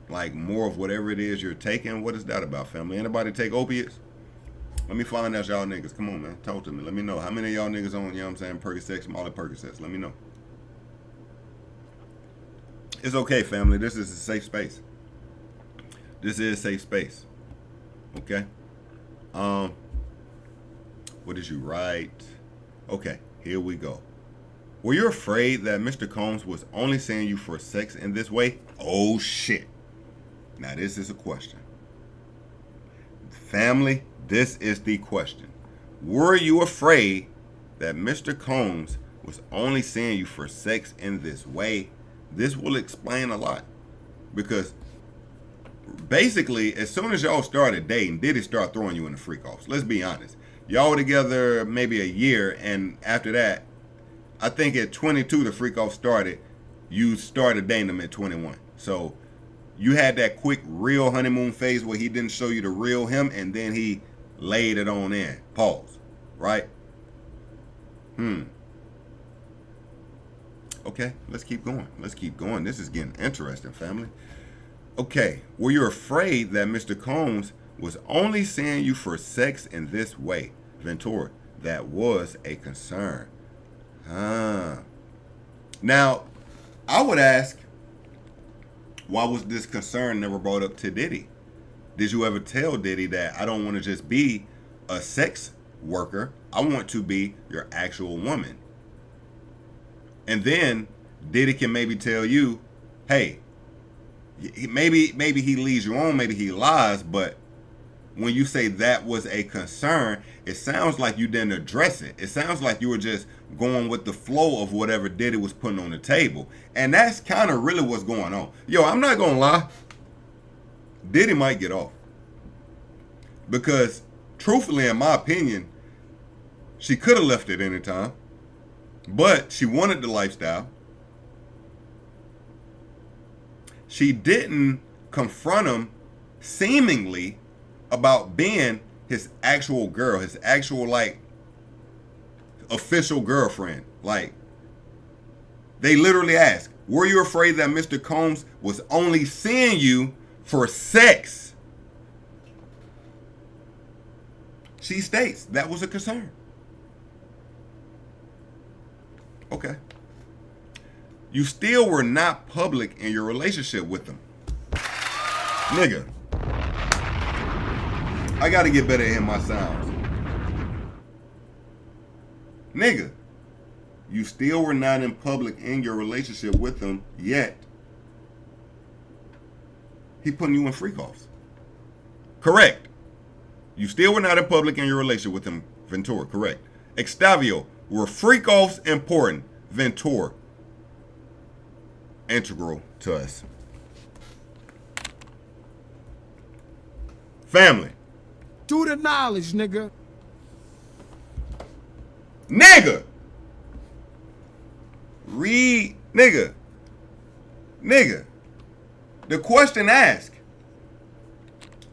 like more of whatever it is you're taking? What is that about, family? Anybody take opiates? Let me find out y'all niggas. Come on, man. Talk to me. Let me know. How many of y'all niggas on, you know what I'm saying, Percocets, Molly Percocets? Let me know. It's okay, family. This is a safe space. This is a safe space. Okay? What did you write? Okay, here we go. Were you afraid that Mr. Combs was only seeing you for sex in this way? Oh, shit. Now, this is a question. Family, this is the question. Were you afraid that Mr. Combs was only seeing you for sex in this way? This will explain a lot. Because basically, as soon as y'all started dating, Diddy started throwing you in the freak offs. Let's be honest. Y'all were together maybe a year, and after that, I think at 22 the freak off started. You started dating him at 21. So you had that quick real honeymoon phase where he didn't show you the real him, and then he laid it on in. Pause. Right? Okay, let's keep going. Let's keep going. This is getting interesting, family. Okay, were you afraid that Mr. Combs was only seeing you for sex in this way? Ventura, that was a concern. Now, I would ask, why was this concern never brought up to Diddy? Did you ever tell Diddy that I don't want to just be a sex worker, I want to be your actual woman? And then Diddy can maybe tell you, hey, maybe he leads you on, maybe he lies, but when you say that was a concern, it sounds like you didn't address it. It sounds like you were just going with the flow of whatever Diddy was putting on the table. And that's kind of really what's going on. Yo, I'm not going to lie. Diddy might get off. Because, truthfully, in my opinion, she could have left at any time. But she wanted the lifestyle. She didn't confront him, seemingly, about being his actual girl, his actual, like, official girlfriend. Like, they literally asked, were you afraid that Mr. Combs was only seeing you for sex? She states that was a concern. Okay. You still were not public in your relationship with him. Nigga. I gotta get better at hitting my sounds. Nigga. You still were not in public in your relationship with him yet. He putting you in freak offs. Correct. You still were not in public in your relationship with him, Ventura. Correct. Octavio, were freak offs important? Ventura. Integral to us. Family. Do the knowledge, nigga. Nigga. Read. Nigga. Nigga. The question asked.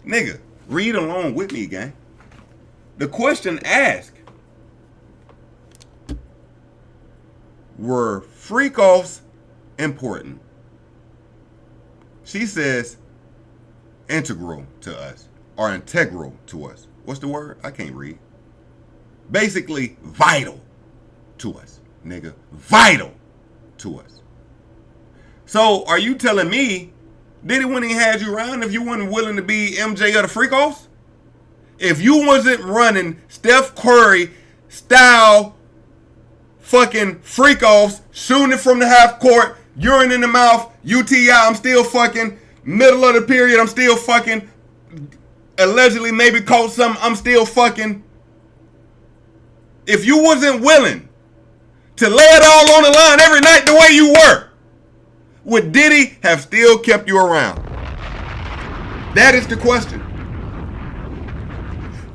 Nigga. Read along with me, gang. The question asked. Were freak offs important? She says integral to us, or integral to us. What's the word? I can't read. Basically, vital to us, nigga. Vital to us. So, are you telling me Diddy wouldn't even had you around if you weren't willing to be MJ of the freak offs? If you wasn't running Steph Curry style fucking freak offs, shooting it from the half court, urine in the mouth, UTI, I'm still fucking, middle of the period, I'm still fucking, allegedly maybe caught something, I'm still fucking. If you wasn't willing to lay it all on the line every night the way you were, would Diddy have still kept you around? That is the question.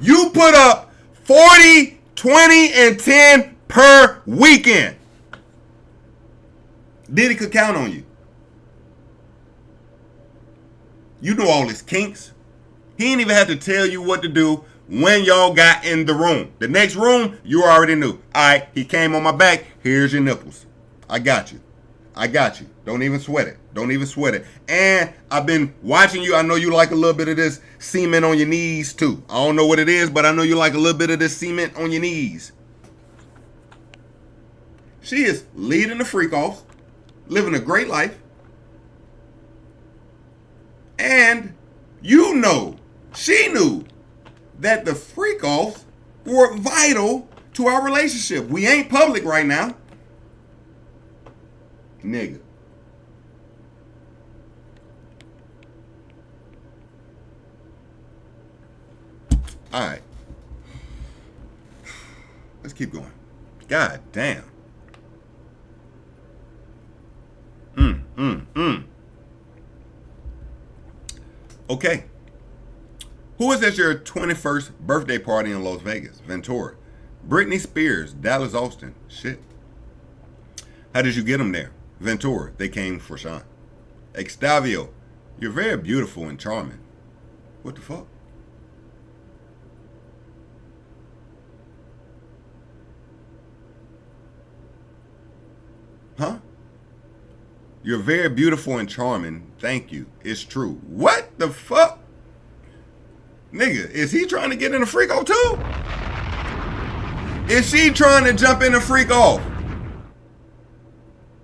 You put up 40, 20, and 10 per weekend. Diddy could count on you. You knew all his kinks. He didn't even have to tell you what to do when y'all got in the room. The next room, you already knew. All right, he came on my back. Here's your nipples. I got you. I got you. Don't even sweat it. Don't even sweat it. And I've been watching you. I know you like a little bit of this cement on your knees too. I don't know what it is, but I know you like a little bit of this cement on your knees. She is leading the freak offs, living a great life. And you know, she knew that the freak offs were vital to our relationship. We ain't public right now. Nigga. All right. Let's keep going. God damn. Okay. Who is at your 21st birthday party in Las Vegas? Ventura. Britney Spears, Dallas Austin. Shit. How did you get them there? Ventura. They came for Sean. Extavio. You're very beautiful and charming. What the fuck? Huh? You're very beautiful and charming. Thank you. It's true. What the fuck? Nigga, is he trying to get in a freak off too? Is she trying to jump in a freak off?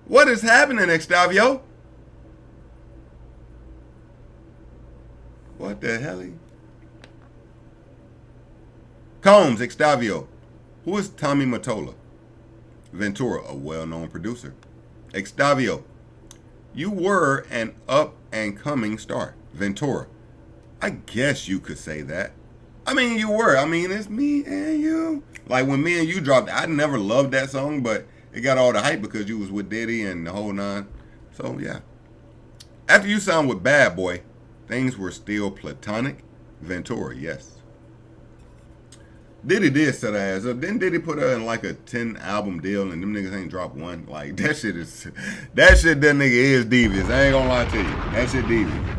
What is happening, Extavio? What the hell? Combs, Extavio. Who is Tommy Mottola? Ventura, a well-known producer. Extavio. You were an up-and-coming star. Ventura. I guess you could say that. I mean, you were. I mean, it's me and you. Like, when me and you dropped, I never loved that song, but it got all the hype because you was with Diddy and the whole nine. So, yeah. After you signed with Bad Boy, things were still platonic. Ventura, yes. Diddy did set her ass up. Didn't Diddy put her in like a 10-album deal and them niggas ain't dropped one? Like, that shit that nigga is devious. I ain't gonna lie to you. That shit devious.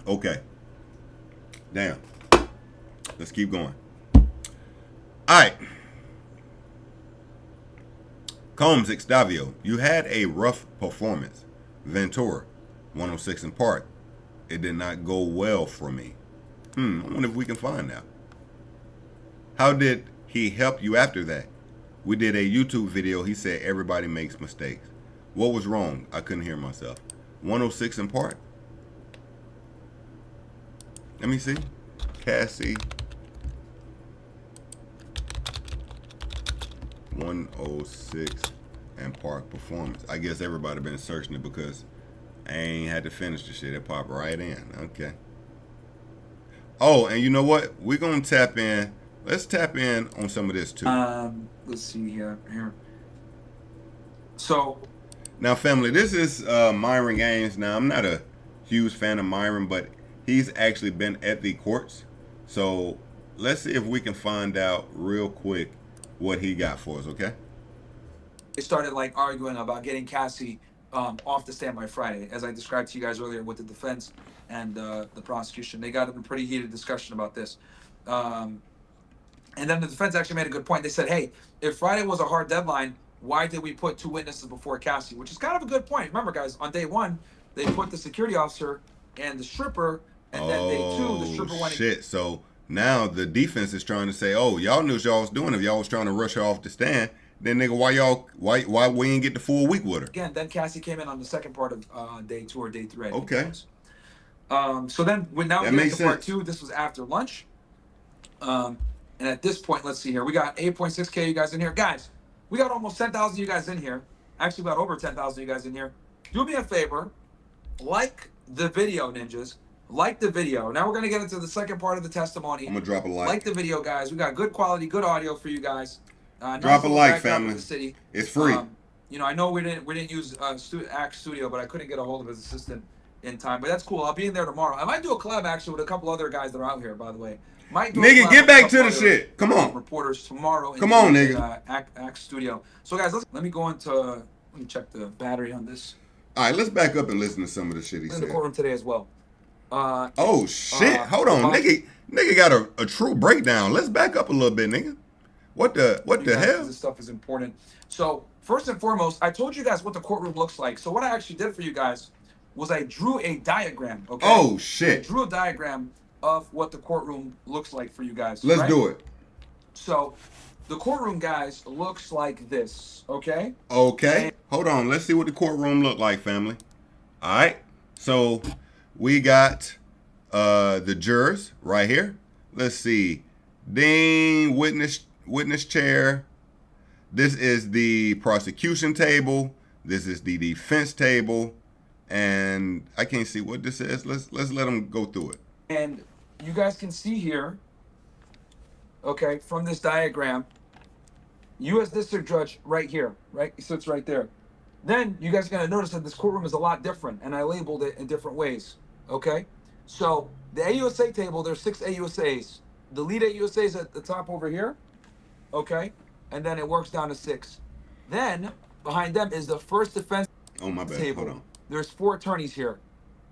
Okay. Damn. Let's keep going. Alright. Combs, Extavio. You had a rough performance. Ventura. 106 in Park. It did not go well for me. I wonder if we can find out. How did he help you after that? We did a YouTube video. He said everybody makes mistakes. What was wrong? I couldn't hear myself. 106 in Park. Let me see. Cassie. 106 and Park performance. I guess everybody been searching it because I ain't had to finish the shit. It popped right in. Okay. Oh, and you know what? We're going to tap in. Let's tap in on some of this, too. Let's see here. So. Now, family, this is Myron Gaines. Now, I'm not a huge fan of Myron, but he's actually been at the courts. So, let's see if we can find out real quick what he got for us, okay? They started, like, arguing about getting Cassie off the stand by Friday, as I described to you guys earlier with the defense and the prosecution. They got in a pretty heated discussion about this. And then the defense actually made a good point. They said, hey, if Friday was a hard deadline, why did we put two witnesses before Cassie? Which is kind of a good point. Remember, guys, on day one, they put the security officer and the stripper, and then day two, the stripper went. Shit. So now the defense is trying to say, oh, y'all knew what y'all was doing. If y'all was trying to rush her off the stand, then nigga, why we ain't get the full week with her? Again, then Cassie came in on the second part of day two or day three. Okay. So then we get to part two. This was after lunch. And at this point, let's see here. We got 8.6K you guys in here. Guys, we got almost 10,000 you guys in here. Actually, we got over 10,000 you guys in here. Do me a favor. Like the video, ninjas. Like the video. Now we're going to get into the second part of the testimony. I'm going to drop a like. Like the video, guys. We got good quality, good audio for you guys. Drop a like, family. It's free. You know, I know we didn't use Act Studio, but I couldn't get a hold of his assistant in time. But that's cool. I'll be in there tomorrow. I might do a collab actually with a couple other guys that are out here, by the way. Nigga, get back to the shit. Come on. Reporters tomorrow. Come on, nigga. Act Studio. So guys, let me go into. Let me check the battery on this. All right, let's back up and listen to some of the shit he said. In the courtroom today as well. Oh shit! Hold on, nigga got a true breakdown. Let's back up a little bit, nigga. What the hell? This stuff is important. So first and foremost, I told you guys what the courtroom looks like. So what I actually did for you guys was I drew a diagram. Okay. Oh I shit. drew a diagram of what the courtroom looks like for you guys. Let's right? do it. So the courtroom, guys, looks like this. Okay. Okay. Hold on. Let's see what the courtroom look like, family. All right. So we got the jurors right here. Let's see. Dean, witness chair. This is the prosecution table. This is the defense table. And I can't see what this is. Let's let them go through it. And you guys can see here, okay, from this diagram, U.S. District Judge right here, right? He sits right there. Then you guys are gonna notice that this courtroom is a lot different, and I labeled it in different ways. Okay, so the AUSA table, there's 6 AUSAs. The lead AUSA is at the top over here. Okay, and then it works down to 6. Then behind them is the first defense Oh my bad. table. Hold on. There's 4 attorneys here.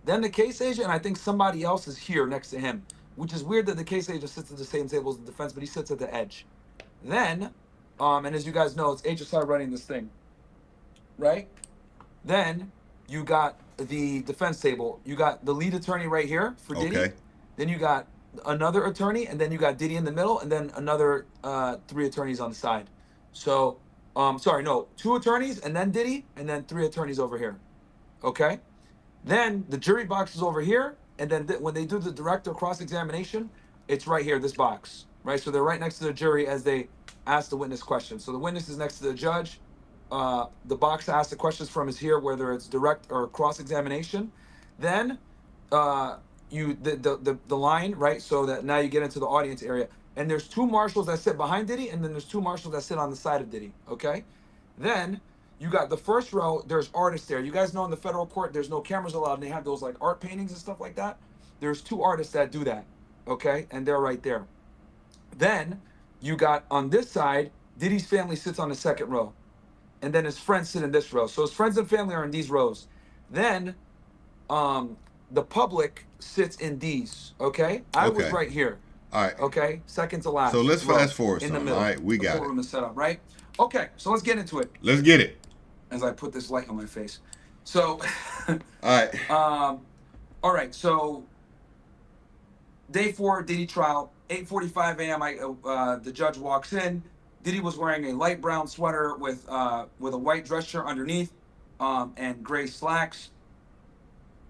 Then the case agent, I think somebody else is here next to him, which is weird that the case agent sits at the same table as the defense, but he sits at the edge. Then, and as you guys know, it's HSI running this thing, right? Then you got the defense table. You got the lead attorney right here for Diddy. Okay. Then you got another attorney, and then you got Diddy in the middle, and then another 3 attorneys on the side. So, 2 attorneys, and then Diddy, and then 3 attorneys over here. Okay. Then the jury box is over here, and then when they do the direct or cross-examination, it's right here, this box, right? So they're right next to the jury as they ask the witness questions. So the witness is next to the judge. The box to ask the questions from is here, whether it's direct or cross-examination. Then the line, right? So that now you get into the audience area, and there's 2 marshals that sit behind Diddy, and then there's 2 marshals that sit on the side of Diddy. Okay, then you got the first row. There's artists there. You guys know in the federal court, there's no cameras allowed, and they have those like art paintings and stuff like that. There's 2 artists that do that. Okay, and they're right there. Then you got on this side, Diddy's family sits on the second row, and then his friends sit in this row. So his friends and family are in these rows. Then the public sits in these. Okay, I was right here. All right. Okay, second to last. So let's row, fast forward in the some. middle. All right, we got the it. courtroom is set up, right? Okay, so let's get into it. Let's get it. As I put this light on my face. So, All right. all right. So, day 4, Diddy trial, 8:45 a.m. The judge walks in. Diddy was wearing a light brown sweater with a white dress shirt underneath, and gray slacks.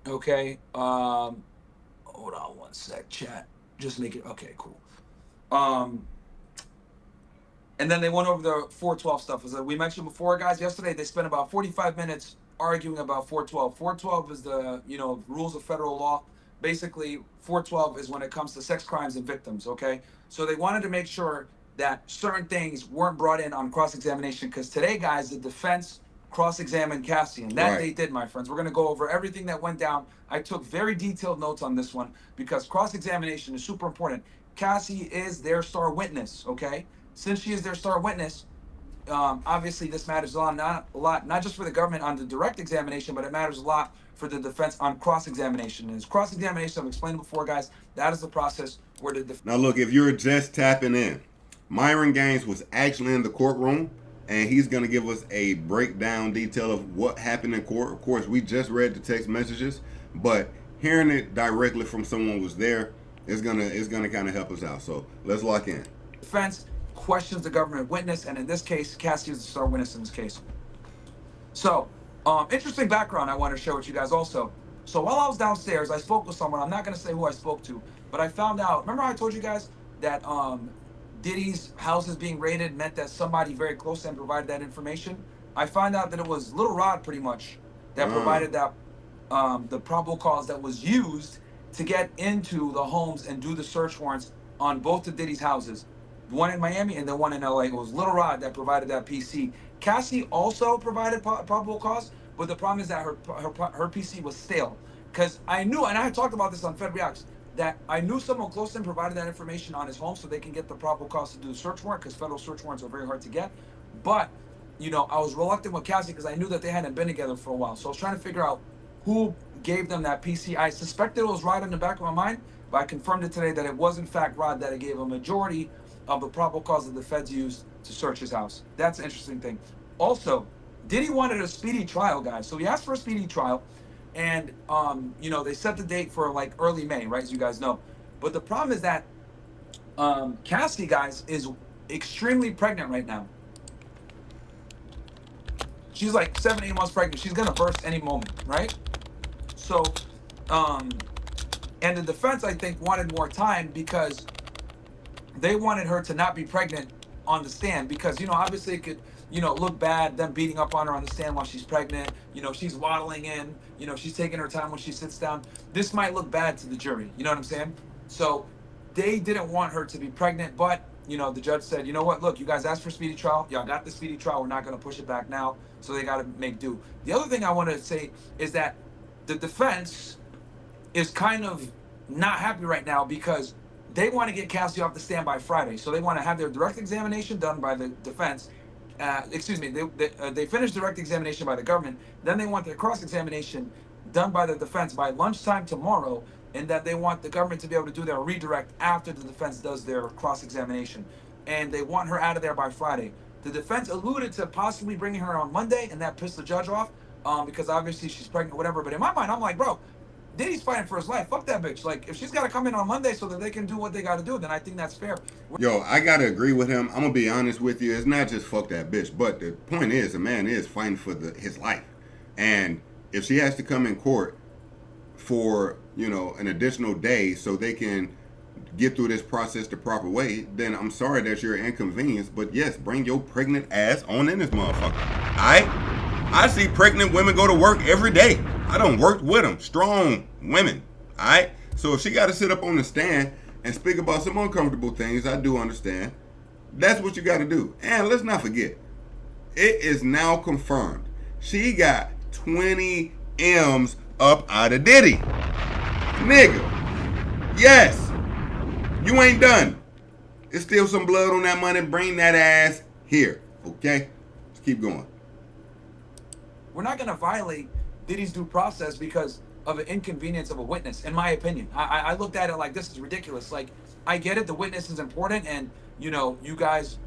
Okay. Hold on one sec, chat. Just make it okay. Cool. And then they went over the 412 stuff. As we mentioned before, guys, yesterday they spent about 45 minutes arguing about 412. 412 is the, rules of federal law. Basically, 412 is when it comes to sex crimes and victims, okay? So they wanted to make sure that certain things weren't brought in on cross-examination, because today, guys, the defense cross-examined Cassie, and that they did, my friends. We're going to go over everything that went down. I took very detailed notes on this one because cross-examination is super important. Cassie is their star witness, okay? Since she is their star witness, obviously this matters a lot, not just for the government on the direct examination, but it matters a lot for the defense on cross-examination. And cross-examination, I've explained before, guys, that is the process where the defense... Now look, if you're just tapping in, Myron Gaines was actually in the courtroom, and he's going to give us a breakdown detail of what happened in court. Of course, we just read the text messages, but hearing it directly from someone who was there is gonna kind of help us out. So let's lock in. Defense questions the government witness, and in this case, Cassie is the star witness in this case. So, interesting background I want to share with you guys also. So while I was downstairs, I spoke with someone. I'm not going to say who I spoke to, but I found out, remember I told you guys that Diddy's houses being raided meant that somebody very close to him provided that information? I found out that it was Little Rod, pretty much, that provided that, the probable cause that was used to get into the homes and do the search warrants on both of Diddy's houses. One in Miami and the one in LA. It was Little Rod that provided that PC. Cassie also provided probable cause, but the problem is that her PC was stale. Because I knew, and I had talked about this on Fed Reacts, that I knew someone close to him provided that information on his home so they can get the probable cause to do the search warrant, because federal search warrants are very hard to get. But, I was reluctant with Cassie because I knew that they hadn't been together for a while. So I was trying to figure out who gave them that PC. I suspected it was Rod in the back of my mind, but I confirmed it today that it was in fact Rod that gave a majority of the probable cause that the feds used to search his house. That's an interesting thing. Also, Diddy wanted a speedy trial, guys. So he asked for a speedy trial, and you know, they set the date for like early May, right? As you guys know. But the problem is that Cassie, guys, is extremely pregnant right now. She's like 7, 8 months pregnant. She's gonna burst any moment, right? So, and the defense, I think, wanted more time because they wanted her to not be pregnant on the stand because, you know, obviously it could, you know, look bad, them beating up on her on the stand while she's pregnant. You know, she's waddling in, you know, she's taking her time when she sits down. This might look bad to the jury. You know what I'm saying? So they didn't want her to be pregnant, but, you know, the judge said, you know what, look, you guys asked for speedy trial. Y'all got the speedy trial. We're not going to push it back now. So they got to make do. The other thing I want to say is that the defense is kind of not happy right now because they want to get Cassie off the stand by Friday. So they want to have their direct examination done by the defense. They finished direct examination by the government. Then they want their cross-examination done by the defense by lunchtime tomorrow, and that they want the government to be able to do their redirect after the defense does their cross-examination. And they want her out of there by Friday. The defense alluded to possibly bringing her on Monday, and that pissed the judge off because obviously she's pregnant, whatever. But in my mind, I'm like, bro, Diddy's fighting for his life. Fuck that bitch. Like, if she's got to come in on Monday so that they can do what they got to do, then I think that's fair. Yo, I gotta agree with him. I'm gonna be honest with you. It's not just fuck that bitch, but the point is, the man is fighting for his life, and if she has to come in court for, you know, an additional day so they can get through this process the proper way, then I'm sorry that you're inconvenienced. But yes, bring your pregnant ass on in this motherfucker. I see pregnant women go to work every day. I done worked with them. Strong women. Alright? So if she got to sit up on the stand and speak about some uncomfortable things, I do understand. That's what you got to do. And let's not forget, it is now confirmed. She got 20 M's up out of Diddy. Nigga. Yes. You ain't done. There's still some blood on that money. Bring that ass here. Okay? Let's keep going. We're not going to violate Diddy's due process because of an inconvenience of a witness, in my opinion. I looked at it like, this is ridiculous. Like, I get it, the witness is important, and, you know, you guys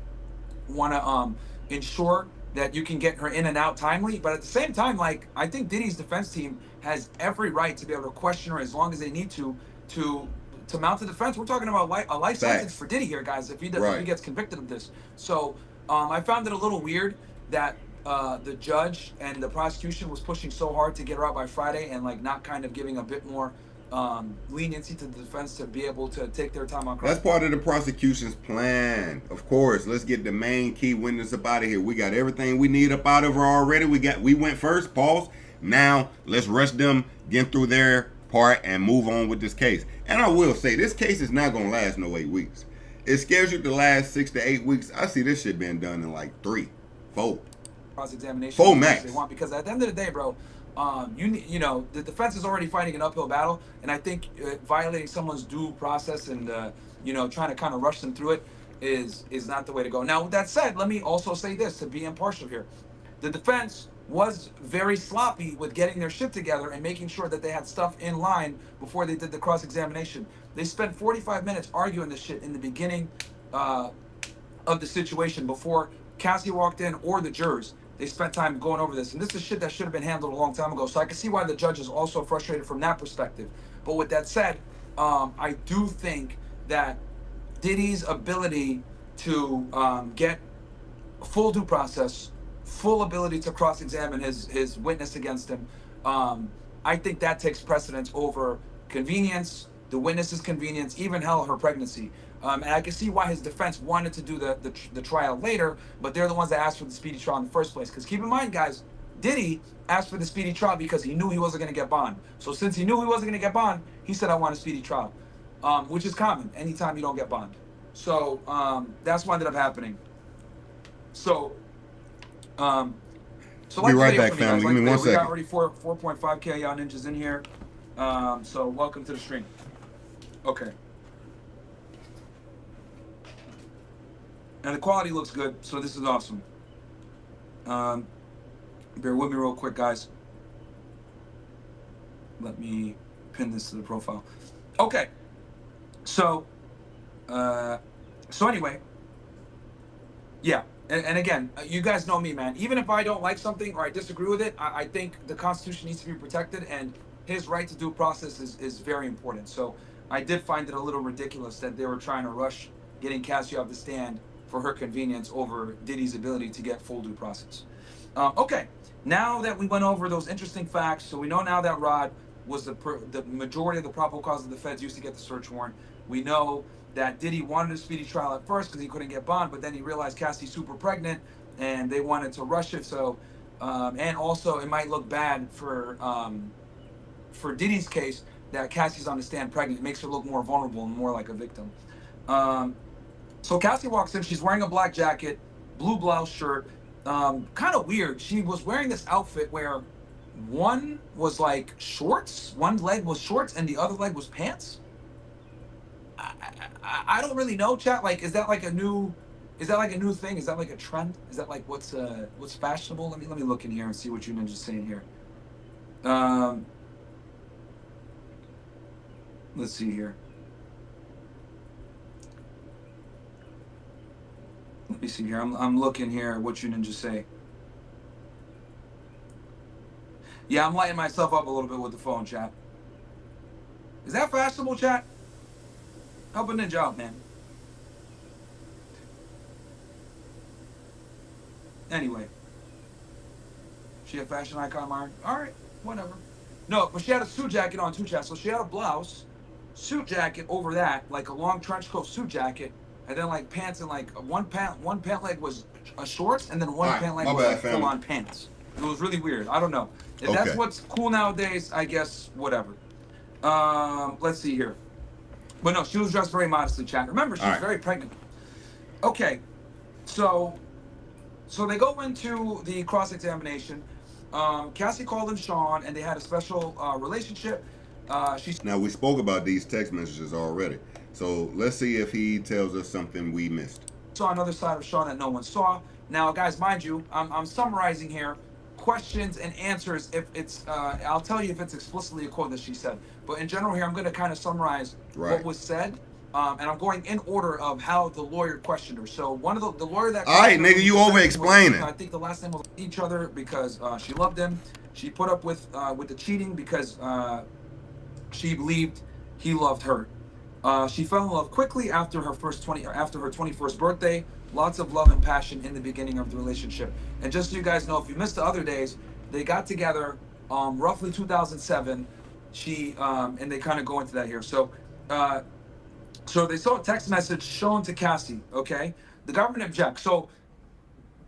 want to ensure that you can get her in and out timely, but at the same time, like, I think Diddy's defense team has every right to be able to question her as long as they need to mount the defense. We're talking about a life sentence for Diddy here, guys, if he gets convicted of this. So I found it a little weird that the judge and the prosecution was pushing so hard to get her out by Friday and like not kind of giving a bit more leniency to the defense to be able to take their time on cross. That's part of the prosecution's plan. Of course, let's get the main key witness up out of here. We got everything we need up out of her already. We went first, pause. Now let's rush them, get through their part and move on with this case. And I will say, this case is not gonna last no 8 weeks. It's scheduled to last 6 to 8 weeks. I see this shit being done in like 3, 4. Cross-examination. 4 max. They want, because at the end of the day, bro, you know, the defense is already fighting an uphill battle, and I think violating someone's due process and you know, trying to kind of rush them through it is not the way to go. Now, with that said, let me also say this to be impartial here: the defense was very sloppy with getting their shit together and making sure that they had stuff in line before they did the cross-examination. They spent 45 minutes arguing this shit in the beginning of the situation before Cassie walked in or the jurors. They spent time going over this, and this is shit that should have been handled a long time ago. So I can see why the judge is also frustrated from that perspective. But with that said, I do think that Diddy's ability to get full due process, full ability to cross-examine his witness against him, I think that takes precedence over convenience, the witness's convenience, even hell, her pregnancy. And I can see why his defense wanted to do the trial later, but they're the ones that asked for the speedy trial in the first place. Because keep in mind, guys, Diddy asked for the speedy trial because he knew he wasn't going to get bond. So since he knew he wasn't going to get bond, he said, I want a speedy trial, which is common anytime you don't get bond. So that's what ended up happening. So, like be right back, family. Give me 1 we second. got already 4.5K y'all ninjas in here. So welcome to the stream. Okay. And the quality looks good, so this is awesome. Bear with me real quick, guys. Let me pin this to the profile. Okay. So anyway, yeah. And again, you guys know me, man. Even if I don't like something or I disagree with it, I think the Constitution needs to be protected, and his right to due process is very important. So I did find it a little ridiculous that they were trying to rush getting Cassie off the stand for her convenience over Diddy's ability to get full due process. Okay, now that we went over those interesting facts, so we know now that Rod was the majority of the probable cause that the feds used to get the search warrant. We know that Diddy wanted a speedy trial at first because he couldn't get bond, but then he realized Cassie's super pregnant, and they wanted to rush it. So, and also it might look bad for Diddy's case that Cassie's on the stand pregnant. It makes her look more vulnerable and more like a victim. So Cassie walks in. She's wearing a black jacket, blue blouse shirt. Kind of weird. She was wearing this outfit where one was like shorts, one leg was shorts, and the other leg was pants. I don't really know, chat. Like, is that like a new thing? Is that like a trend? Is that like what's fashionable? Let me look in here and see what you ninjas saying here. Let's see here. Let me see here. I'm looking here at what you ninjas say. Yeah, I'm lighting myself up a little bit with the phone, chat. Is that fashionable, chat? Help a ninja out, man. Anyway. She a fashion icon, Myron? Alright, whatever. No, but she had a suit jacket on too, chat. So she had a blouse, suit jacket over that, like a long trench coat suit jacket, and then like pants, and like one pant leg was a shorts, and then one pant leg was like full on pants. It was really weird. I don't know. If that's what's cool nowadays, I guess whatever. Let's see here. But no, she was dressed very modestly, chat. Remember, she was very pregnant. Okay, so they go into the cross-examination. Cassie called him Sean, and they had a special relationship. Now, we spoke about these text messages already. So let's see if he tells us something we missed. Saw another side of Sean that no one saw. Now, guys, mind you, I'm summarizing here questions and answers. If it's, I'll tell you if it's explicitly a quote that she said. But in general here, I'm going to kind of summarize what was said. And I'm going in order of how the lawyer questioned her. So one of the lawyer that... All right, nigga, you over-explaining. I think the last name was each other because she loved him. She put up with the cheating because she believed he loved her. She fell in love quickly after her 21st birthday. Lots of love and passion in the beginning of the relationship. And just so you guys know, if you missed the other days, they got together roughly 2007. And they kind of go into that here. So they saw a text message shown to Cassie, okay? The government objects. So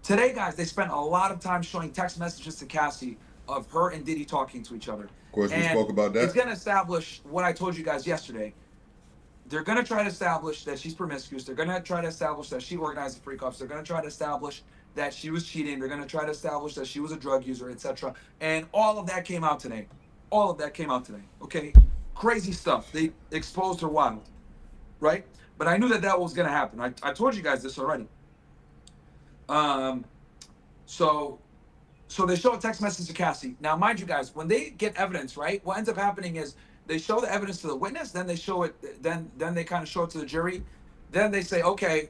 today, guys, they spent a lot of time showing text messages to Cassie of her and Diddy talking to each other. Of course, we spoke about that. It's going to establish what I told you guys yesterday. They're going to try to establish that she's promiscuous. They're going to try to establish that she organized the freak-offs. They're going to try to establish that she was cheating. They're going to try to establish that she was a drug user, etc. And all of that came out today. All of that came out today, okay? Crazy stuff. They exposed her wild, right? But I knew that was going to happen. I told you guys this already. So they show a text message to Cassie. Now, mind you guys, when they get evidence, right, what ends up happening is they show the evidence to the witness, then they show it, then they kind of show it to the jury. Then they say, okay,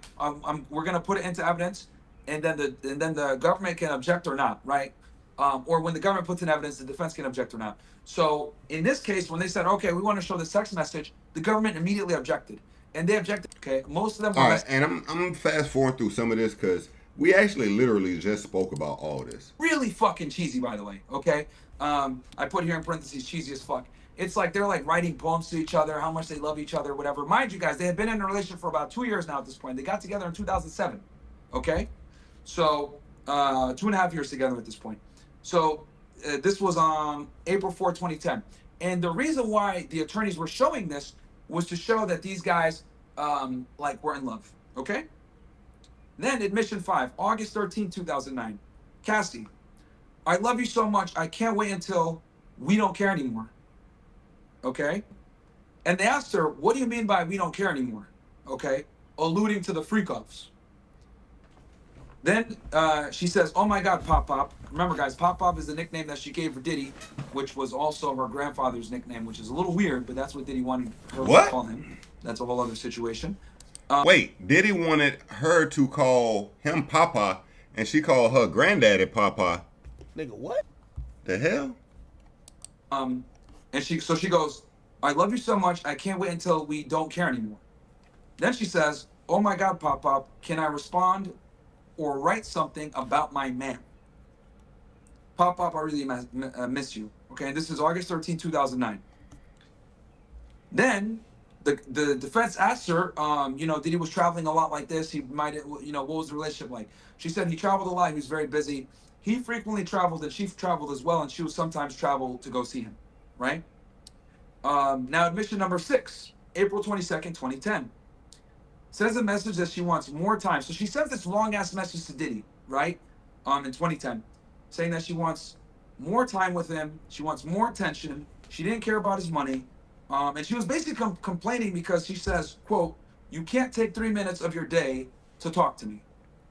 we're going to put it into evidence, and then the government can object or not, right? Or when the government puts in evidence, the defense can object or not. So in this case, when they said, okay, we want to show this text message, the government immediately objected. And they objected, okay? Most of them were... All right, and I'm fast forwarding through some of this because we actually literally just spoke about all this. Really fucking cheesy, by the way, okay? I put here in parentheses, cheesy as fuck. It's like they're like writing poems to each other, how much they love each other, whatever. Mind you guys, they had been in a relationship for about 2 years now at this point. They got together in 2007, okay? So 2.5 years together at this point. So this was on April 4, 2010. And the reason why the attorneys were showing this was to show that these guys were in love, okay? Then admission 5, August 13, 2009. Cassie, I love you so much, I can't wait until we don't care anymore. Okay? And they asked her, what do you mean by we don't care anymore? Okay? Alluding to the freak-offs. Then she says, oh my God, Pop Pop. Remember, guys, Pop Pop is the nickname that she gave for Diddy, which was also her grandfather's nickname, which is a little weird, but that's what Diddy wanted her to call him. That's a whole other situation. Wait, Diddy wanted her to call him Papa, and she called her granddaddy Papa. Nigga, what? The hell? And she goes, I love you so much, I can't wait until we don't care anymore. Then she says, oh my God, Pop Pop, can I respond or write something about my man? Pop Pop, I really miss you. Okay, this is August 13, 2009. Then the defense asked her, Diddy was traveling a lot like this. He might, what was the relationship like? She said he traveled a lot. He was very busy. He frequently traveled, and she traveled as well, and she would sometimes travel to go see him, right? Now, admission number 6, April 22nd, 2010. Sends a message that she wants more time. So she sends this long-ass message to Diddy, right, in 2010, saying that she wants more time with him. She wants more attention. She didn't care about his money. And she was basically complaining because she says, quote, you can't take 3 minutes of your day to talk to me,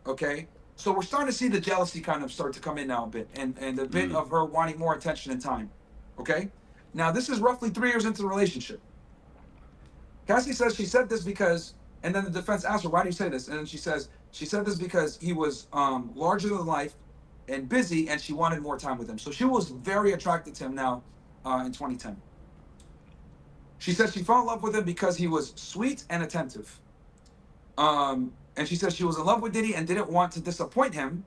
okay? So we're starting to see the jealousy kind of start to come in now a bit, and a bit of her wanting more attention and time, okay? Now, this is roughly 3 years into the relationship. Cassie says she said this because, and then the defense asked her, why do you say this? And then she says, she said this because he was larger than life and busy, and she wanted more time with him. So she was very attracted to him now in 2010. She said she fell in love with him because he was sweet and attentive. And she said she was in love with Diddy and didn't want to disappoint him,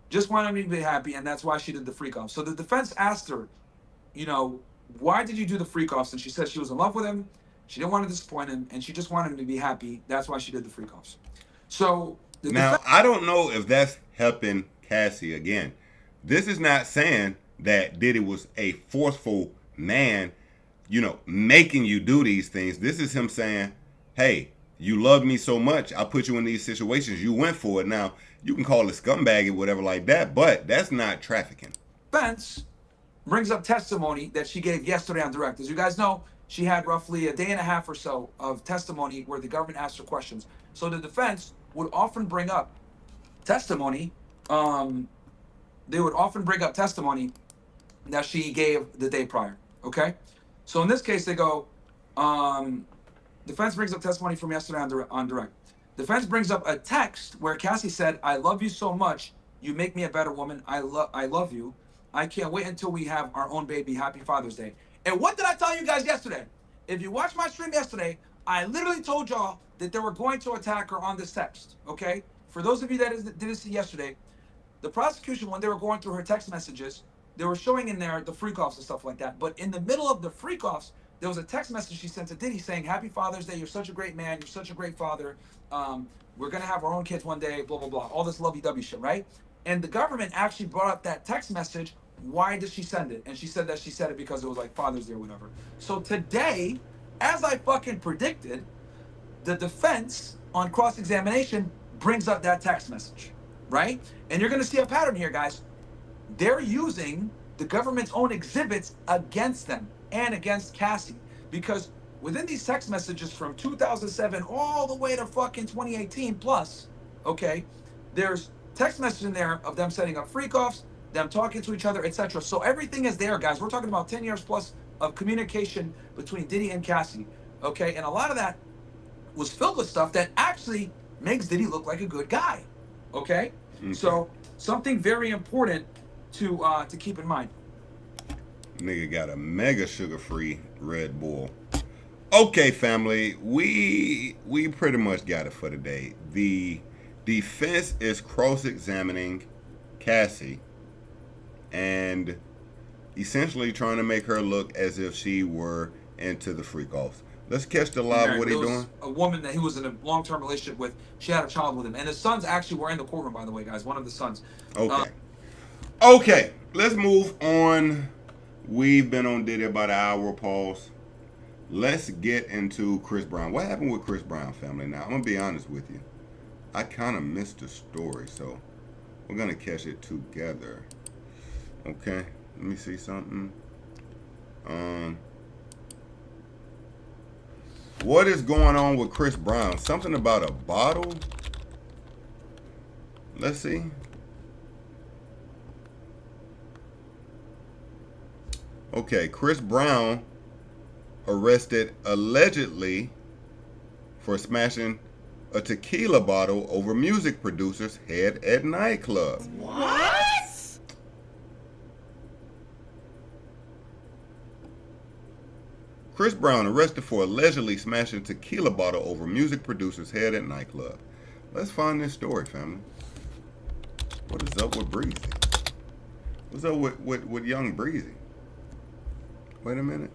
just wanted him to be happy, and that's why she did the freak off. So the defense asked her, why did you do the freak offs? And she said she was in love with him, she didn't want to disappoint him, and she just wanted him to be happy. That's why she did the freak offs. So now, I don't know if that's helping Cassie again. This is not saying that Diddy was a forceful man, making you do these things. This is him saying, hey, you love me so much, I put you in these situations, you went for it. Now, you can call it scumbag or whatever like that, but that's not trafficking. Defense brings up testimony that she gave yesterday on direct. As you guys know, she had roughly a day and a half or so of testimony where the government asked her questions. So the defense would often bring up testimony. They would often bring up testimony that she gave the day prior. Okay, so in this case, they go. Defense brings up testimony from yesterday on direct. Defense brings up a text where Cassie said, "I love you so much. You make me a better woman. I love you. I can't wait until we have our own baby. Happy Father's Day." And what did I tell you guys yesterday? If you watched my stream yesterday, I literally told y'all that they were going to attack her on this text, okay? For those of you that didn't see yesterday, the prosecution, when they were going through her text messages, they were showing in there the freak-offs and stuff like that. But in the middle of the freak-offs, there was a text message she sent to Diddy saying, "Happy Father's Day, you're such a great man, you're such a great father. We're gonna have our own kids one day, blah, blah, blah." All this lovey-dovey shit, right? And the government actually brought up that text message. Why did she send it? And she said that she said it because it was like Father's Day or whatever. So today, as I fucking predicted, the defense on cross-examination brings up that text message, right? And you're gonna see a pattern here, guys. They're using the government's own exhibits against them and against Cassie, because within these text messages from 2007 all the way to fucking 2018 plus, okay, there's text messages in there of them setting up freak-offs, them talking to each other, etc. So everything is there, guys. We're talking about 10 years plus of communication between Diddy and Cassie, okay? And a lot of that was filled with stuff that actually makes Diddy look like a good guy, okay? So something very important to keep in mind. Nigga got a mega sugar-free Red Bull. Okay, family, we pretty much got it for today. The defense is cross-examining Cassie and essentially trying to make her look as if she were into the freak-offs. Let's catch the live. What he doing? A woman that he was in a long-term relationship with. She had a child with him, and his sons actually were in the courtroom, by the way, guys. One of the sons. Okay. Okay, let's move on. We've been on Diddy about an hour. Pause. Let's get into Chris Brown. What happened with Chris Brown, family? Now, I'm going to be honest with you. I kind of missed the story, so we're going to catch it together. Okay, let me see something. What is going on with Chris Brown? Something about a bottle? Let's see. Okay, Chris Brown arrested allegedly for smashing a tequila bottle over music producer's head at nightclub. What? Chris Brown arrested for allegedly smashing tequila bottle over music producer's head at nightclub. Let's find this story, family. What is up with Breezy? What's up with young Breezy? Wait a minute.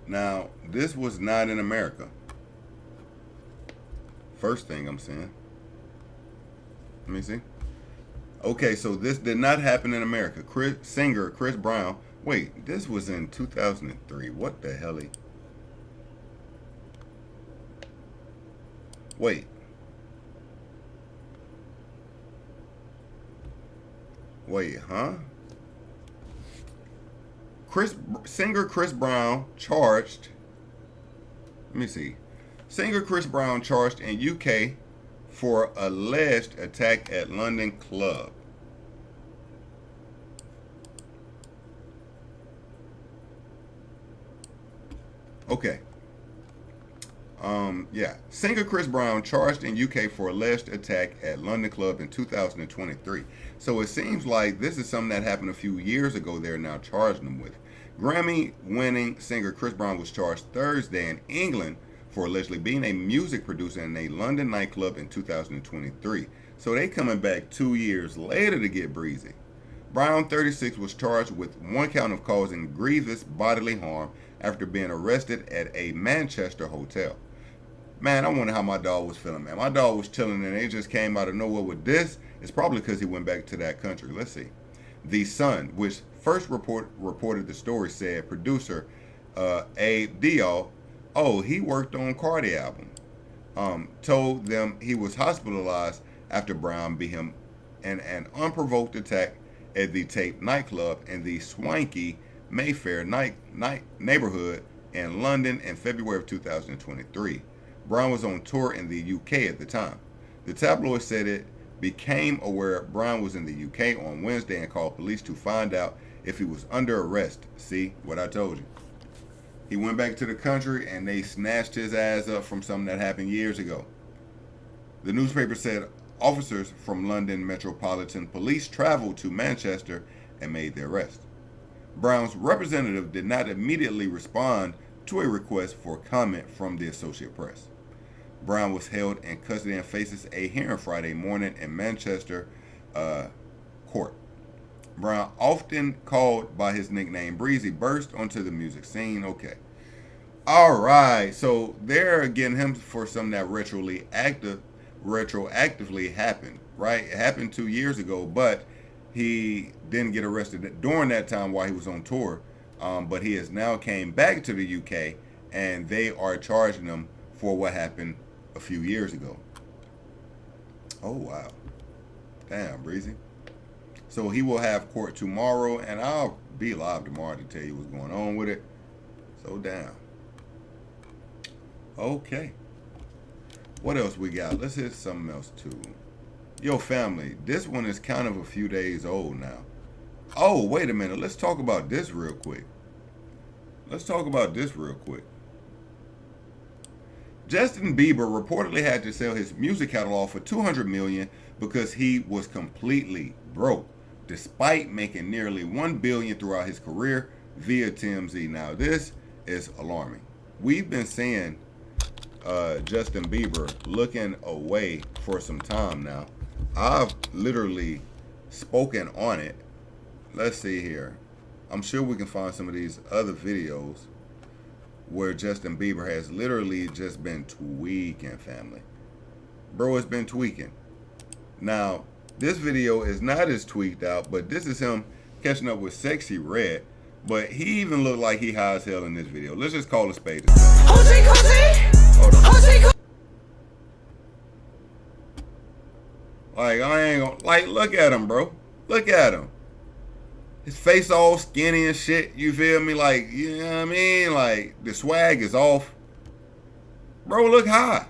Now, this was not in America. First thing I'm saying. Let me see. Okay, so this did not happen in America. Singer Chris Brown. Wait, this was in 2003. What the hell? Wait. Wait, huh? Singer Chris Brown charged. Let me see. Singer Chris Brown charged in UK for alleged attack at London club. Okay. Yeah. Singer Chris Brown charged in UK for alleged attack at London club in 2023. So it seems like this is something that happened a few years ago they're now charging him with. Grammy-winning singer Chris Brown was charged Thursday in England for allegedly being a music producer in a London nightclub in 2023. So they coming back 2 years later to get breezy. Brown, 36, was charged with one count of causing grievous bodily harm after being arrested at a Manchester hotel. Man, I wonder how my dog was feeling, man. My dog was chilling and they just came out of nowhere with this. It's probably because he went back to that country. Let's see. The Sun, which first reported the story, said producer Abe Dial, he worked on Cardi album, told them he was hospitalized after Brown beat him in an unprovoked attack at the Tape nightclub in the swanky Mayfair neighborhood in London in February of 2023. Brown was on tour in the UK at the time. The tabloid said it became aware Brown was in the UK on Wednesday and called police to find out if he was under arrest. See what I told you? He went back to the country and they snatched his ass up from something that happened years ago. The newspaper said officers from London Metropolitan Police traveled to Manchester and made the arrest. Brown's representative did not immediately respond to a request for comment from the Associated Press. Brown was held in custody and faces a hearing Friday morning in Manchester court. Brown, often called by his nickname Breezy, burst onto the music scene. Okay. All right. So they're getting him for something that retroactively happened, right? It happened 2 years ago, but he didn't get arrested during that time while he was on tour. But he has now came back to the UK and they are charging him for what happened a few years ago. Oh, wow. Damn, Breezy. So he will have court tomorrow, and I'll be live tomorrow to tell you what's going on with it. So, damn. Okay. What else we got? Let's hit something else, too. Yo, family, this one is kind of a few days old now. Oh, wait a minute. Let's talk about this real quick. Justin Bieber reportedly had to sell his music catalog for $200 million because he was completely broke, despite making nearly $1 billion throughout his career via TMZ. Now, this is alarming. We've been seeing Justin Bieber looking away for some time now. I've literally spoken on it. Let's see here. I'm sure we can find some of these other videos where Justin Bieber has literally just been tweaking, family. Bro has been tweaking. Now, this video is not as tweaked out, but this is him catching up with Sexy Red. But he even looked like he high as hell in this video. Let's just call a spade a spade. Hold on. Like, I ain't gonna, like, look at him, bro. Look at him. His face all skinny and shit, you feel me? Like, you know what I mean? Like, the swag is off. Bro, look high.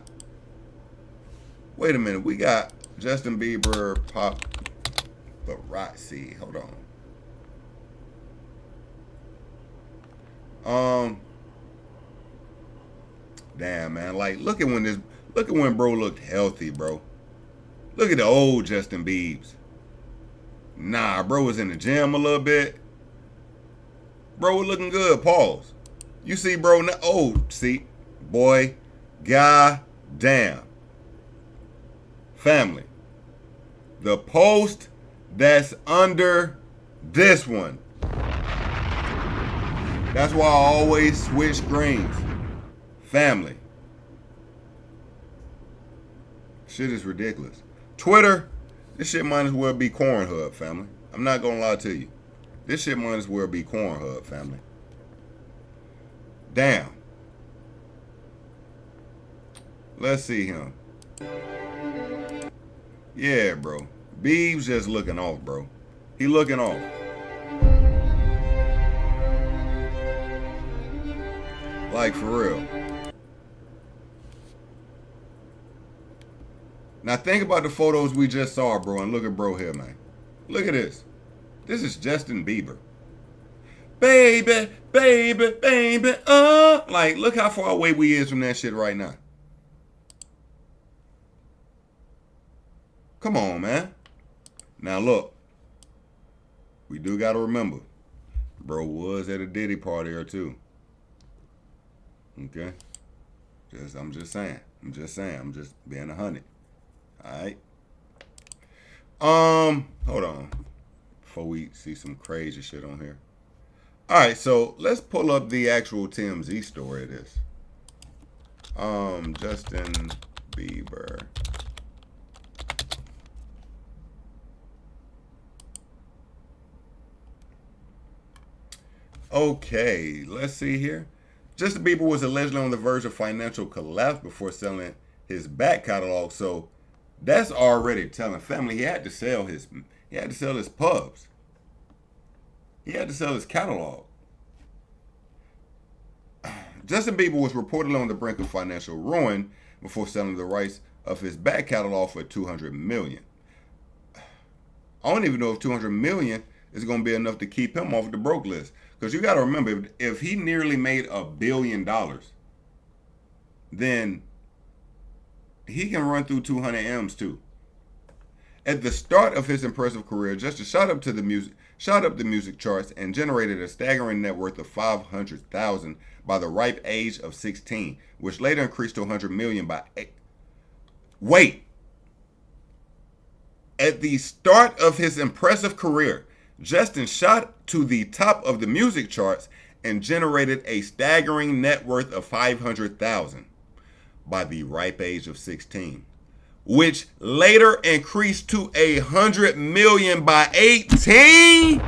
Wait a minute, we got Justin Bieber paparazzi. Hold on. Damn, man. Like, look at when bro looked healthy, bro. Look at the old Justin Biebs. Nah, bro was in the gym a little bit. Bro was looking good. Pause. You see, bro, see, boy, god damn. Family. The post that's under this one. That's why I always switch screens. Family. Shit is ridiculous. Twitter, this shit might as well be Cornhub, family. I'm not gonna lie to you. This shit might as well be Cornhub, family. Damn. Let's see him. Yeah, bro. Biebs just looking off, bro. He looking off. Like, for real. Now think about the photos we just saw, bro, and look at bro here, man. Look at this. This is Justin Bieber. Baby, baby, baby, like, look how far away we is from that shit right now. Come on, man. Now look, we do gotta remember, bro was at a Diddy party or two. Okay? I'm just saying. I'm just being 100. Alright? Hold on. Before we see some crazy shit on here. Alright, so let's pull up the actual TMZ story of this. Justin Bieber. Okay, let's see here. Justin Bieber was allegedly on the verge of financial collapse before selling his back catalog, so that's already telling family he had to sell his pubs. He had to sell his catalog. Justin Bieber was reportedly on the brink of financial ruin before selling the rights of his back catalog for $200 million. I don't even know if $200 million is going to be enough to keep him off the broke list. Because you got to remember, if he nearly made $1 billion, then he can run through 200 M's too. At the start of his impressive career, Justin shot up the music charts and generated a staggering net worth of $500,000 by the ripe age of 16, which later increased to $100 million by 8. Wait. At the start of his impressive career, Justin shot to the top of the music charts and generated a staggering net worth of $500,000 by the ripe age of 16, which later increased to $100 million by 18.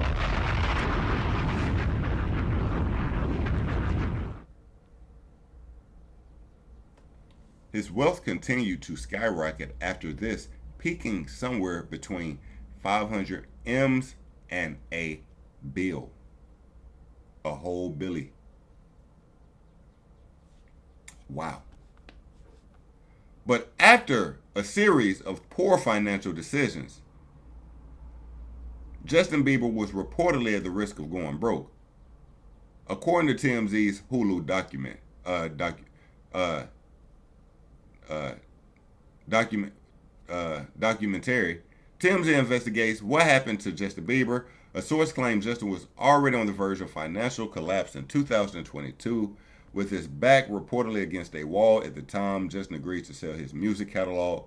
His wealth continued to skyrocket after this, peaking somewhere between 500 M's and a bill. A whole billy. Wow. But after a series of poor financial decisions, Justin Bieber was reportedly at the risk of going broke. According to TMZ's Hulu documentary, TMZ investigates what happened to Justin Bieber. A source claimed Justin was already on the verge of financial collapse in 2022, with his back reportedly against a wall. At the time, Justin agreed to sell his music catalog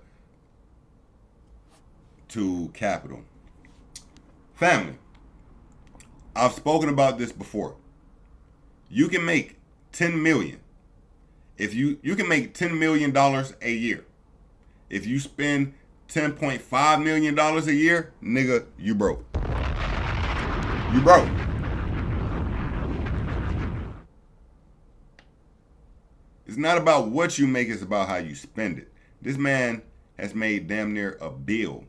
to Capitol. Family, I've spoken about this before. You can make $10 million. If you can make $10 million a year. If you spend $10.5 million a year, nigga, you broke. You broke. It's not about what you make, it's about how you spend it. This man has made damn near $1 billion.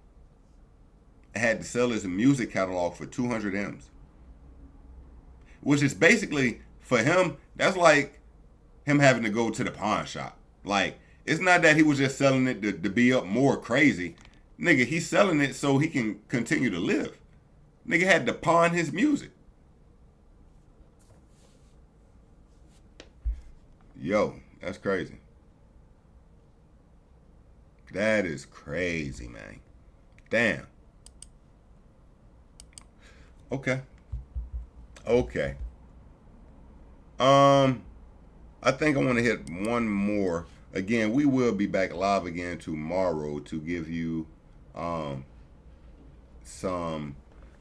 Had to sell his music catalog for 200 M's. Which is basically, for him, that's like him having to go to the pawn shop. Like, it's not that he was just selling it to be up more crazy. Nigga, he's selling it so he can continue to live. Nigga had to pawn his music. Yo, That's crazy. That is crazy, man. Damn. Okay. Okay. I think I want to hit one more. Again, we will be back live again tomorrow to give you some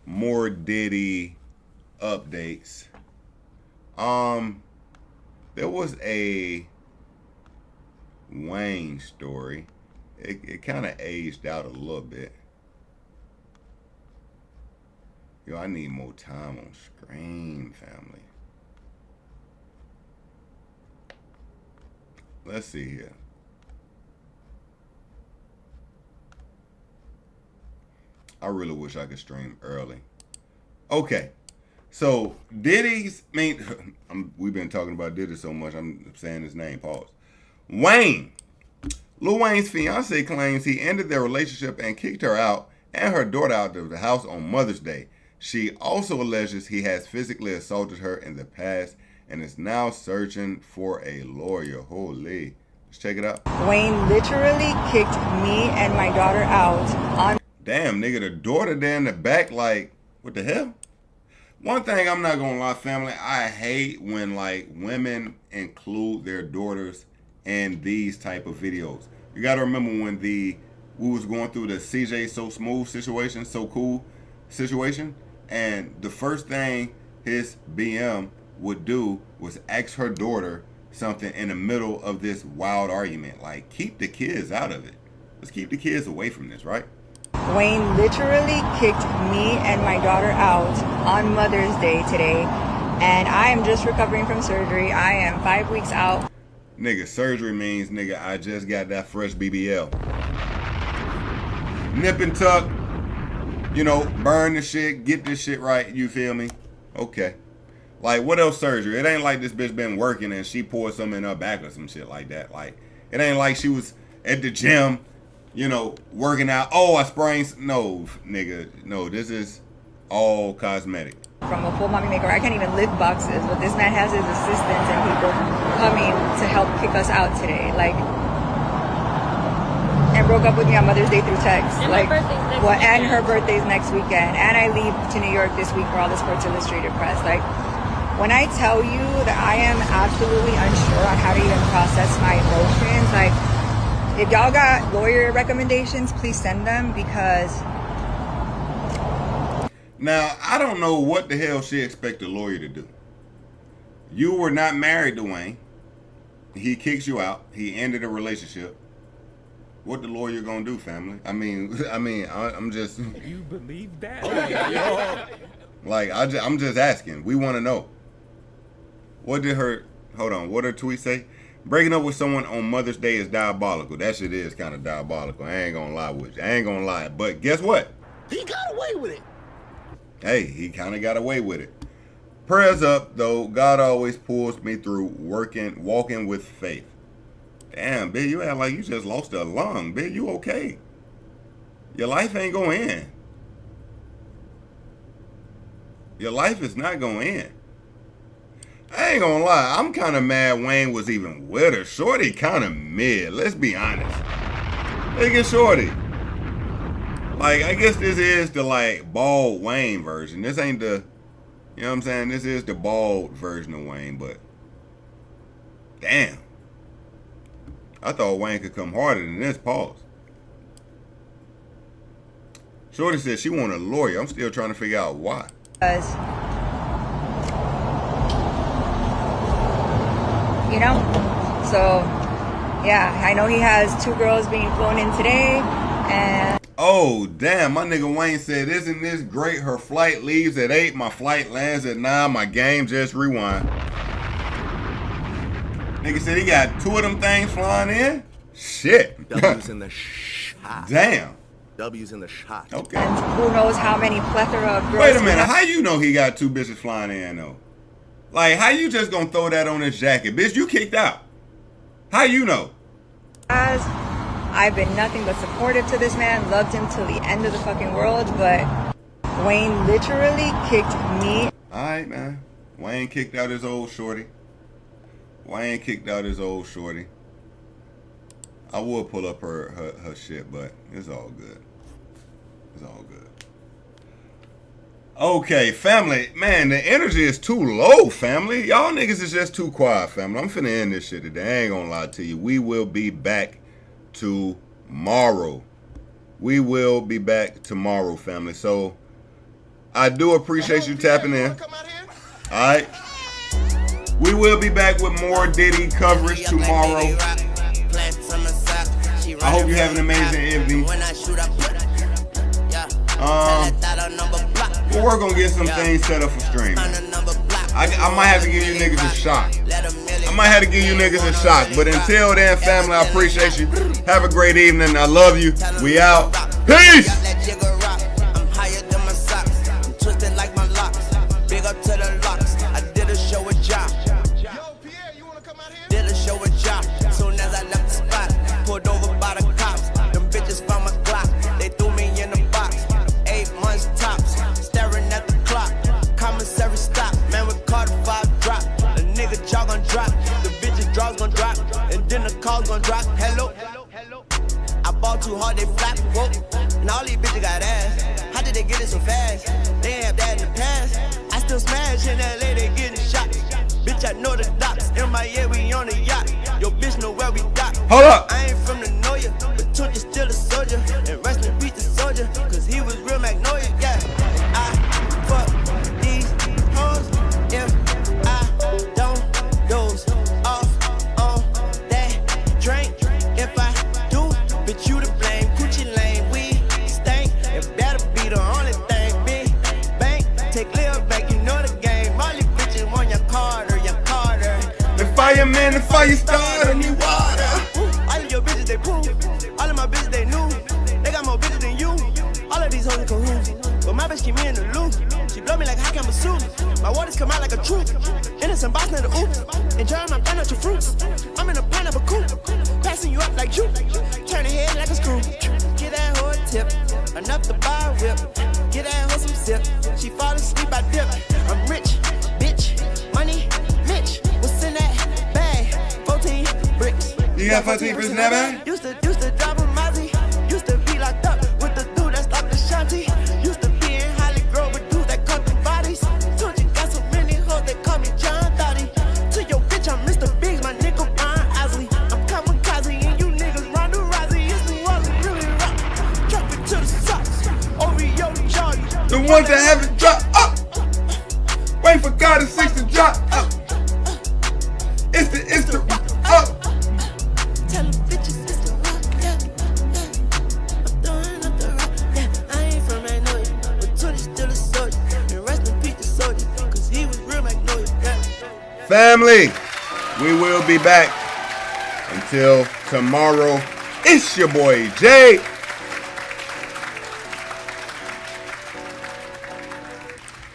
more Diddy updates. There was a Wayne story. It kind of aged out a little bit. Yo, I need more time on screen, family. Let's see here. I really wish I could stream early. Okay. So, Diddy's, we've been talking about Diddy so much, I'm saying his name, pause. Wayne. Lil Wayne's fiance claims he ended their relationship and kicked her out and her daughter out of the house on Mother's Day. She also alleges he has physically assaulted her in the past and is now searching for a lawyer. Holy. Let's check it out. Wayne literally kicked me and my daughter out on... Damn, nigga, the daughter there in the back, like, what the hell? One thing I'm not gonna lie, family, I hate when, like, women include their daughters in these type of videos. You gotta remember when we was going through the CJ So Smooth situation, So Cool situation, and the first thing his BM would do was ask her daughter something in the middle of this wild argument. Like, keep the kids out of it. Let's keep the kids away from this, right? Wayne literally kicked me and my daughter out on Mother's Day today, and I am just recovering from surgery. I am 5 weeks out. Nigga, surgery means, nigga, I just got that fresh BBL. Nip and tuck, you know, burn the shit, get this shit right, you feel me? Okay. Like, what else surgery? It ain't like this bitch been working and she poured something in her back or some shit like that. Like, it ain't like she was at the gym, you know, working out. Oh, I sprained. No, nigga. No, this is all cosmetic. From a full mommy maker, I can't even lift boxes, but this man has his assistants and people coming to help kick us out today. Like, and broke up with me on Mother's Day through text. And like, my birthday's next what? weekend. And her birthday's next weekend. And I leave to New York this week for all the Sports Illustrated press. Like, when I tell you that I am absolutely unsure on how to even process my emotions, like, if y'all got lawyer recommendations, please send them, because... Now, I don't know what the hell she expect a lawyer to do. You were not married to Wayne. He kicks you out. He ended a relationship. What the lawyer gonna do, family? I'm just... You believe that? Like, I'm just asking. We want to know. What did her... Hold on. What did her tweet say? Breaking up with someone on Mother's Day is diabolical. That shit is kind of diabolical. I ain't gonna lie with you. I ain't gonna lie. But guess what? He got away with it. Hey, he kind of got away with it. Prayers up, though. God always pulls me through walking with faith. Damn, bitch, you act like you just lost a lung. Bitch, you okay? Your life ain't gonna end. Your life is not gonna end. I ain't gonna lie, I'm kind of mad Wayne was even with her. Shorty kind of mid, let's be honest. Look at Shorty. Like, I guess this is the, like, bald Wayne version. This ain't the, you know what I'm saying? This is the bald version of Wayne, but damn. I thought Wayne could come harder than this. Pause. Shorty said she wanted a lawyer. I'm still trying to figure out why. You know? So, yeah, I know he has 2 girls being flown in today, and... Oh, damn, my nigga Wayne said, isn't this great? Her flight leaves at 8, my flight lands at 9, my game just rewind. Nigga said he got 2 of them things flying in? Shit. W's in the shot. Damn. W's in the shot. Okay. And who knows how many plethora of girls... Wait a minute, how you know he got 2 bitches flying in, though? Like, how you just gonna throw that on his jacket? Bitch, you kicked out. How you know? I've been nothing but supportive to this man, loved him till the end of the fucking world, but Wayne literally kicked me. Alright, man. Wayne kicked out his old shorty. Wayne kicked out his old shorty. I would pull up her shit, but it's all good. It's all good. Okay, family. Man, the energy is too low, family. Y'all niggas is just too quiet, family. I'm finna end this shit today. I ain't gonna lie to you. We will be back tomorrow. We will be back tomorrow, family. So, I do appreciate you tapping in. Alright? We will be back with more Diddy coverage tomorrow. I hope you have an amazing evening. We'll work on getting some things set up for streaming. I might have to give you niggas a shot. I might have to give you niggas a shot. But until then, family, I appreciate you. Have a great evening. I love you. We out. Peace! I'm higher than my socks. I'm twisted like my locks. Big up to the locks. I did a show with Josh. Did a show with Josh. Soon as I left the spot, pulled over by the cops. Them bitches found my Glock. They threw me in the box. 8 months tops. Staring at the clock. Commissary stop. Man, we caught a 5 drop. The nigga jaw gon' drop. The bitches draws gon' drop. And then the calls gon' drop. Hello. I bought too hard, they flap, whoa. And all these bitches got ass. How did they get it so fast? They ain't have that in the past. I still smash in LA, they getting shot. Bitch, I know the docks. In my yeah, we on the yacht. Yo, bitch, know where we dock. Hold up. I ain't from the know ya, but Tunch is still a soldier. And rest in peace the soldier, cause he was real Magnolia, yeah. And I fuck these hoes if I don't doze off on that drink. If I do, bitch, you to blame. Gucci lane, we stank. It better be the only thing. Big bank, take live back, you know the game. All these bitches want your Carter, your Carter. The fireman, the fire starter, need water. All of your bitches, they poo. All of my bitches, they new. They got more bitches than you. All of these hoes in cahoots. But my bitch keep me in the loop. She blow me like hot camera soup. My waters come out like a troop. Innocent boss, not the oops. Enjoying my pineapple fruits. I'm in a pineapple coupe. Passing you up like you. Turn the head like a screw. Get that hoe a tip. Enough to buy a whip. Get that hoe some sip. She fall asleep, I dip. I'm rich, bitch. Money, Mitch. What's in that bag? 14 bricks. You got 14 bricks in that bag? Used to drive a Mozzie. Used to be locked up with the dude that stopped the shanty. Used to be in Holly Grove with dudes that cut the bodies. Told you got so many hoes, they call me John Dottie. To your bitch, I'm Mr. Biggs, my nigga Brian Osley. I'm kamikaze and you niggas Ronda Rousey. It's the one that really rock. Drop it to the socks. Oreo Charlie. The ones that haven't dropped up. Wait for God to 6 to drop up. It's the up. Tell them bitches it's the rock, yeah, yeah. I'm throwing up the rock, yeah. I ain't from Magnolia, but Tony's still a soldier. And rest in peace the soldier, cause he was real Magnolia, yeah. Family, we will be back. Until tomorrow, it's your boy Jay.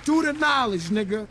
Do the knowledge, nigga.